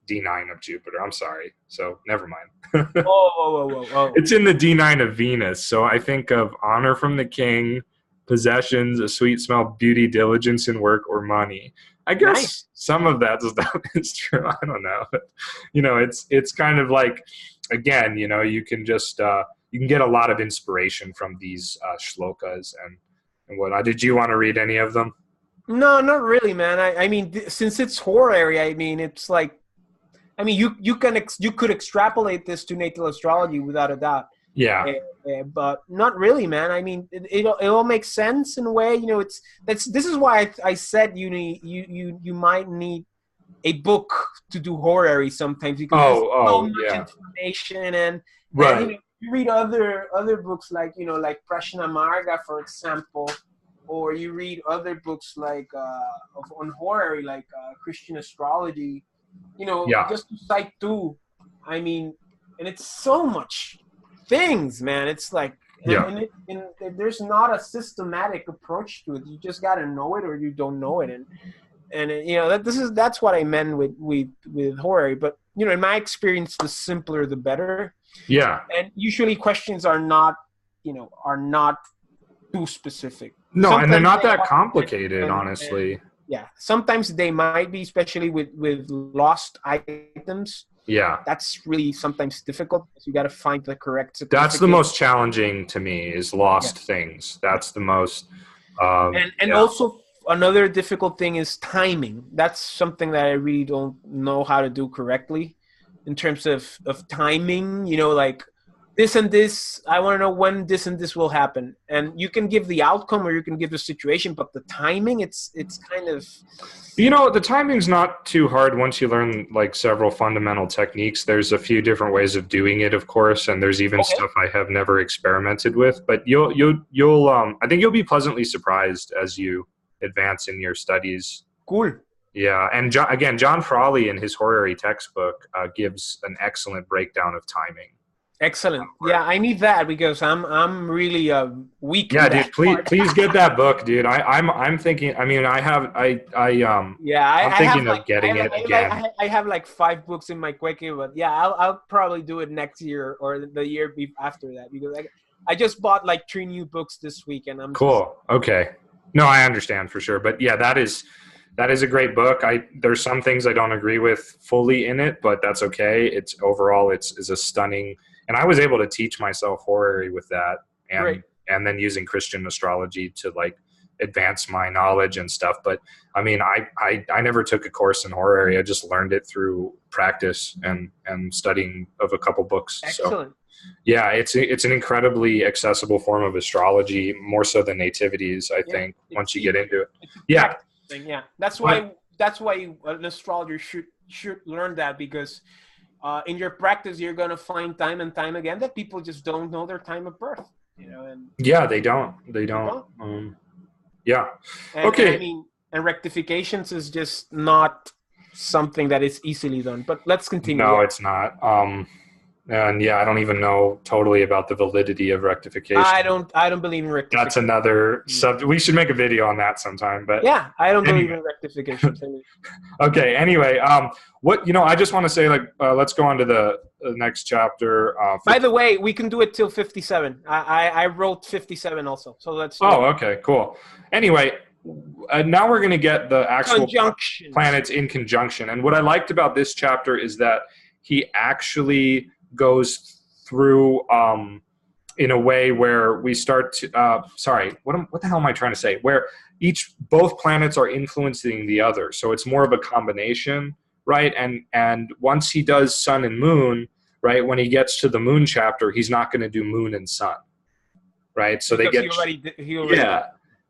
D9 of Jupiter. I'm sorry. So never mind. Whoa. It's in the D9 of Venus. So I think of honor from the king, possessions, a sweet smell, beauty, diligence in work, or money. I guess some of that stuff is true. I don't know. You know, it's kind of like, again, you know, you can just you can get a lot of inspiration from these shlokas and whatnot. Did you want to read any of them? No, not really, man. I mean, since it's horary, I mean, it's like, I mean, you could extrapolate this to natal astrology without a doubt. Yeah. But not really, man. I mean, it all makes sense in a way. You know, this is why I said you might need a book to do horary sometimes, because there's so much information and you know, you read other books like, you know, like Prashna Marga, for example, or you read other books like on horary, like Christian astrology, you know, just to cite two. I mean, and it's so much things, man. It's like, and there's not a systematic approach to it. You just got to know it or you don't know it. And you know, that's what I meant with horary. But you know, in my experience, the simpler the better. Yeah. And usually questions are not too specific. No, sometimes, and they're not that complicated, honestly. Sometimes they might be, especially with lost items. Yeah. That's really sometimes difficult because you got to find the correct certificate. That's the most challenging to me, is lost things. That's the most also another difficult thing is timing. That's something that I really don't know how to do correctly in terms of timing, you know, like this and this, I want to know when this and this will happen. And you can give the outcome or you can give the situation, but the timing, it's kind of... You know, the timing's not too hard once you learn like several fundamental techniques. There's a few different ways of doing it, of course, and there's even stuff I have never experimented with. But you'll I think you'll be pleasantly surprised as you advance in your studies. Cool. Yeah, and John Frawley in his horary textbook gives an excellent breakdown of timing. Excellent. Yeah, I need that because I'm really weak. Yeah, dude, please get that book, dude. I'm thinking. I mean, I'm thinking of getting it again. I have like 5 books in my quickie, but yeah, I'll probably do it next year or the year after that because I just bought like 3 new books this week and I'm cool. Okay, no, I understand for sure, but yeah, that is a great book. There's some things I don't agree with fully in it, but that's okay. It's overall it's a stunning. And I was able to teach myself horary with that, and then using Christian astrology to like advance my knowledge and stuff. But I mean, I never took a course in horary. I just learned it through practice and studying of a couple books. Excellent. So yeah, it's an incredibly accessible form of astrology, more so than nativities. I think once you get into it. Yeah. That's why an astrologer should learn that because. In your practice, you're going to find time and time again that people just don't know their time of birth, you know. And yeah, they don't. Yeah. Okay. And rectifications is just not something that is easily done. But let's continue. No, it's not. And yeah, I don't even know totally about the validity of rectification. I don't believe in rectification. That's another subject. We should make a video on that sometime. But yeah, I don't believe in rectifications. Okay. Anyway, I just want to say, let's go on to the next chapter. By the way, we can do it till 57. I wrote 57 also. So let's. Oh, okay, cool. Anyway, now we're going to get the actual planets in conjunction. And what I liked about this chapter is that he actually goes through in a way where we start to what the hell am I trying to say, where both planets are influencing the other, so it's more of a combination, right? And once he does sun and moon, right, when he gets to the moon chapter, he's not going to do moon and sun, right? So because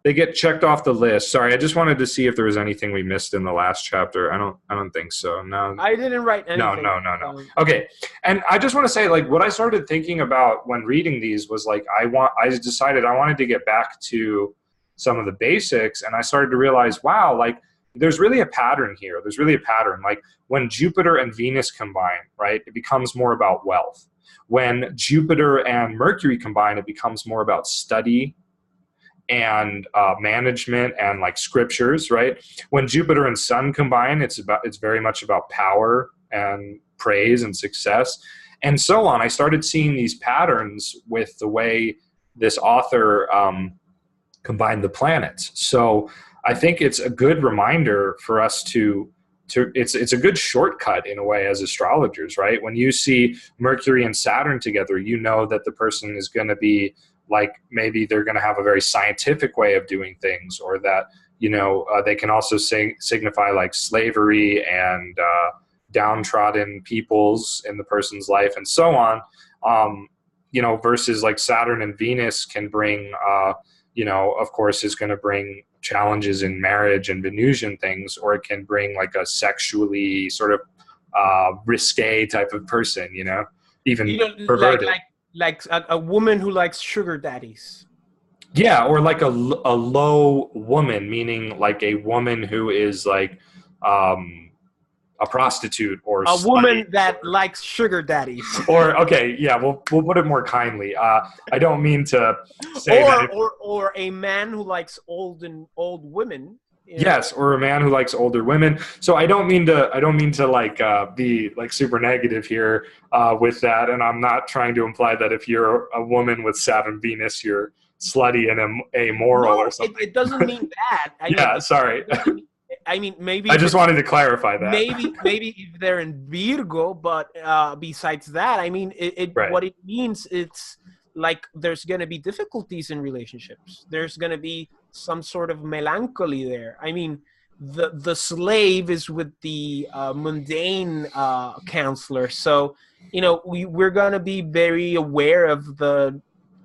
they get checked off the list. Sorry, I just wanted to see if there was anything we missed in the last chapter. I don't think so. No, I didn't write anything. No. Okay, and I just want to say, like, what I started thinking about when reading these was like, I decided I wanted to get back to some of the basics, and I started to realize, wow, like, there's really a pattern here. There's really a pattern. Like, when Jupiter and Venus combine, right, it becomes more about wealth. When Jupiter and Mercury combine, it becomes more about study and management and like scriptures, right? When Jupiter and Sun combine, it's very much about power and praise and success and so on. I started seeing these patterns with the way this author combined the planets. So I think it's a good reminder for us to it's a good shortcut in a way as astrologers, right? When you see Mercury and Saturn together, you know that the person is going to be like, maybe they're going to have a very scientific way of doing things, or that, they can also signify like slavery and downtrodden peoples in the person's life and so on, versus like Saturn and Venus can bring, of course, is going to bring challenges in marriage and Venusian things, or it can bring like a sexually sort of risque type of person, even perverted. Like a woman who likes sugar daddies. Yeah, or like a low woman, meaning like a woman who is like a prostitute or a woman that likes sugar daddies. Or okay, yeah, we'll put it more kindly. I don't mean to say or a man who likes old women. Yes, or a man who likes older women. So I don't mean to like be like super negative here with that, and I'm not trying to imply that if you're a woman with Saturn Venus, you're slutty and amoral or something. It doesn't mean that. Sorry. I mean, maybe I just wanted to clarify that. Maybe if they're in Virgo, but besides that, I mean, right. What it means, it's like there's going to be difficulties in relationships. There's going to be some sort of melancholy there. I mean, the slave is with the mundane counselor. So, we're going to be very aware of the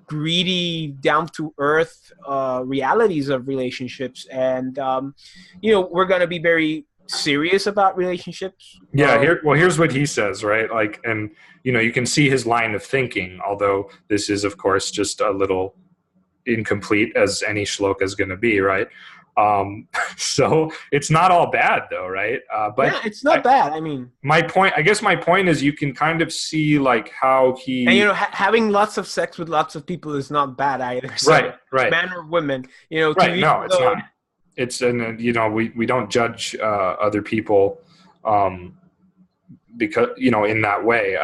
greedy, down-to-earth realities of relationships. And, we're going to be very serious about relationships. Yeah, here's what he says, right? Like, and, you can see his line of thinking, although this is, of course, just a little incomplete as any shloka is going to be, right? So it's not all bad though, right? But yeah, it's not bad. I mean, my point is you can kind of see like how he, and having lots of sex with lots of people is not bad either. So, right, man or women, right. No, it's not. It's, and we don't judge other people because in that way.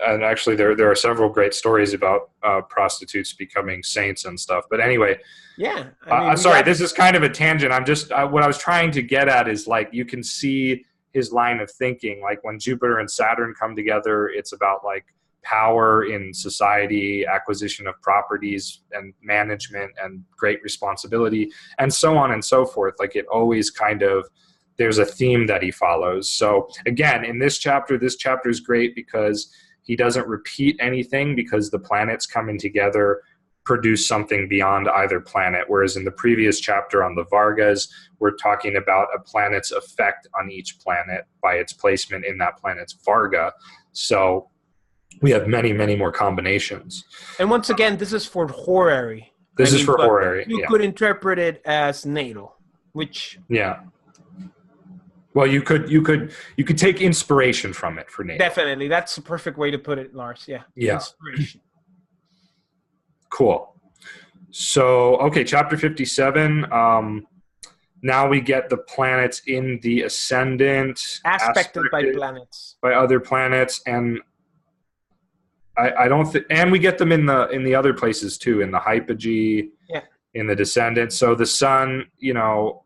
And actually, there are several great stories about prostitutes becoming saints and stuff. But anyway, yeah. Sorry, this is kind of a tangent. I'm just what I was trying to get at is like you can see his line of thinking. Like when Jupiter and Saturn come together, it's about like power in society, acquisition of properties, and management, and great responsibility, and so on and so forth. Like it always kind of, there's a theme that he follows. So again, in this chapter is great because he doesn't repeat anything, because the planets coming together produce something beyond either planet. Whereas in the previous chapter on the Vargas, we're talking about a planet's effect on each planet by its placement in that planet's Varga. So we have many, many more combinations. And once again, this is for horary. This is for horary. You could interpret it as natal, which... Yeah. Well, you could take inspiration from it for natal. Definitely. That's the perfect way to put it, Lars. Yeah. Yeah. Inspiration. Cool. So, okay, chapter 57. Now we get the planets in the ascendant. Aspected by planets. By other planets. And I don't think, and we get them in the other places too, in the hypogee. Yeah. In the descendant. So the sun, you'll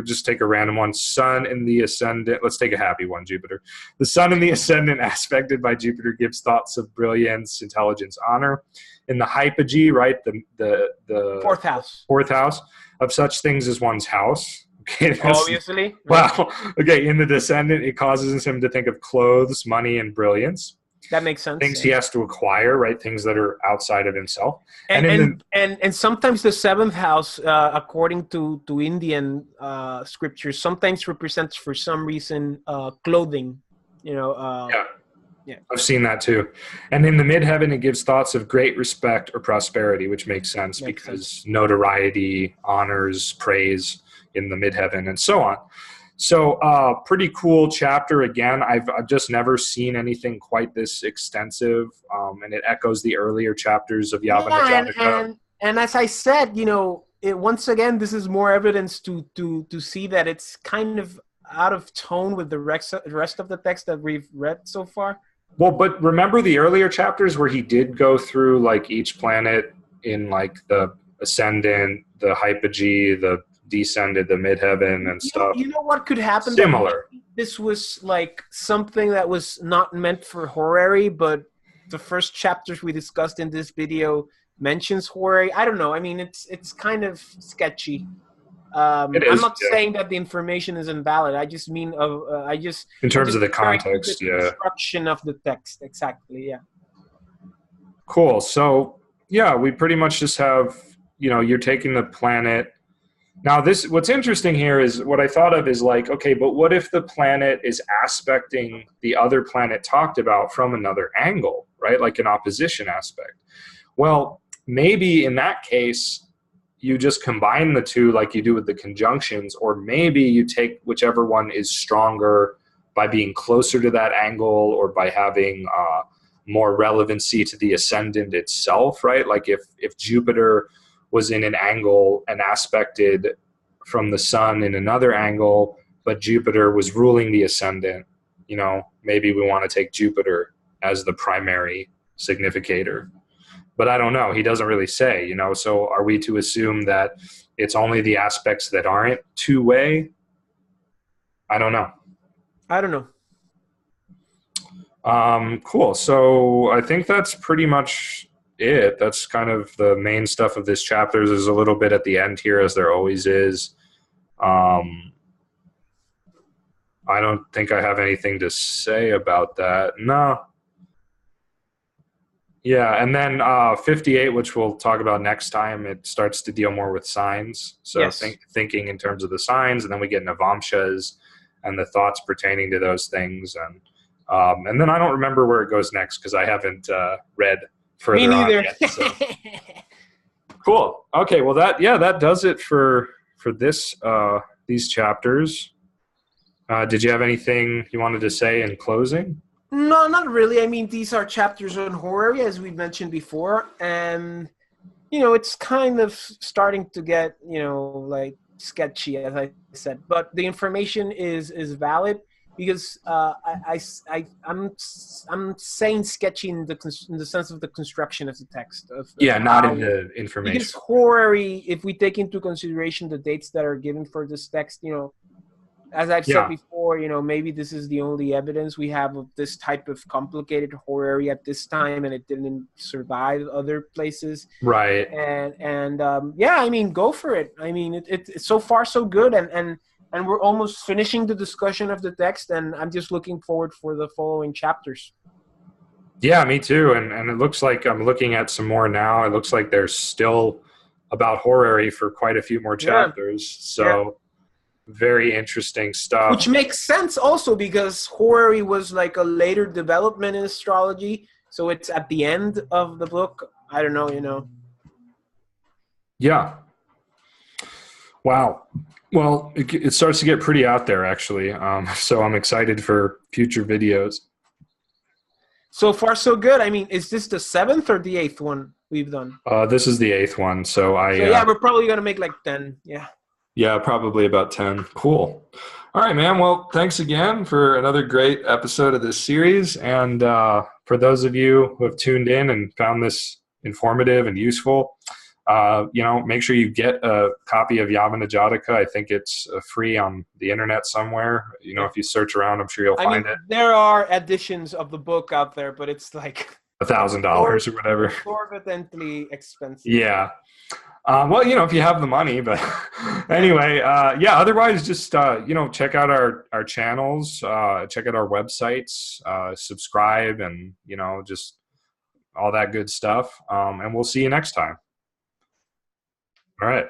just take a random one. Sun in the ascendant. Let's take a happy one, Jupiter. The sun in the ascendant aspected by Jupiter gives thoughts of brilliance, intelligence, honor. In the hypogee, right, the fourth house of such things as one's house. Okay, obviously. Wow. Okay, in the descendant, it causes him to think of clothes, money, and brilliance. That makes sense. Things he has to acquire, right? Things that are outside of himself. And sometimes the seventh house, according to Indian scriptures, sometimes represents for some reason clothing. Yeah. I've seen that too. And in the midheaven, it gives thoughts of great respect or prosperity, which makes sense because notoriety, honors, praise in the midheaven, and so on. So pretty cool chapter. Again, I've just never seen anything quite this extensive, and it echoes the earlier chapters of Yavanajataka. Yeah, and as I said, once again, this is more evidence to see that it's kind of out of tone with the rest of the text that we've read so far. Well, but remember the earlier chapters where he did go through like each planet in like the ascendant, the hypogee, the descended, the midheaven, and stuff. You know what could happen? Similar. This was like something that was not meant for horary, but the first chapters we discussed in this video mentions horary. I don't know. I mean, it's kind of sketchy. I'm not saying that the information is invalid. I just mean in terms of the context, the construction of the text. Exactly. Yeah. Cool. So yeah, we pretty much just have, you're taking the planet. Now what's interesting here is what I thought of is like, okay, but what if the planet is aspecting the other planet talked about from another angle, right? Like an opposition aspect. Well, maybe in that case, you just combine the two like you do with the conjunctions, or maybe you take whichever one is stronger by being closer to that angle or by having more relevancy to the ascendant itself, right? Like if Jupiter was in an angle and aspected from the sun in another angle, but Jupiter was ruling the ascendant, maybe we want to take Jupiter as the primary significator. But I don't know. He doesn't really say, so are we to assume that it's only the aspects that aren't two-way? I don't know. Cool. So I think that's pretty much it. That's kind of the main stuff of this chapter. There's a little bit at the end here, as there always is. I don't think I have anything to say about that. No. Yeah, and then 58, which we'll talk about next time, it starts to deal more with signs. So yes. Thinking in terms of the signs, and then we get Navamshas and the thoughts pertaining to those things. And then I don't remember where it goes next because I haven't read further. Me neither. On yet, so. Cool. Okay, well that does it for for this these chapters. Did you have anything you wanted to say in closing? No, not really. I mean, these are chapters on horror, as we mentioned before, and it's kind of starting to get like sketchy, as I said. But the information is valid because I'm saying sketchy in the sense of the construction of the text. Not in the information. Because horary, if we take into consideration the dates that are given for this text, as I've said before, maybe this is the only evidence we have of this type of complicated horary at this time, and it didn't survive other places. Right. And I mean, go for it. I mean, it's so far so good, and we're almost finishing the discussion of the text, and I'm just looking forward for the following chapters. Yeah, me too. And it looks like I'm looking at some more now. It looks like there's still about horary for quite a few more chapters. So very interesting stuff. Which makes sense also because horary was like a later development in astrology. So it's at the end of the book. I don't know, Yeah. Wow. Well, it starts to get pretty out there, actually. So I'm excited for future videos. So far, so good. I mean, is this the 7th or the 8th one we've done? This is the 8th one. So we're probably going to make like 10. Yeah. Yeah, probably about 10. Cool. All right, man. Well, thanks again for another great episode of this series. And for those of you who have tuned in and found this informative and useful, make sure you get a copy of Yavanajataka. I think it's free on the internet somewhere. If you search around, I'm sure you'll find it. There are editions of the book out there, but it's like $1,000 or whatever. Exorbitantly expensive. Yeah. Well, if you have the money, but anyway, otherwise just, check out our channels, check out our websites, subscribe and, just all that good stuff. And we'll see you next time. All right.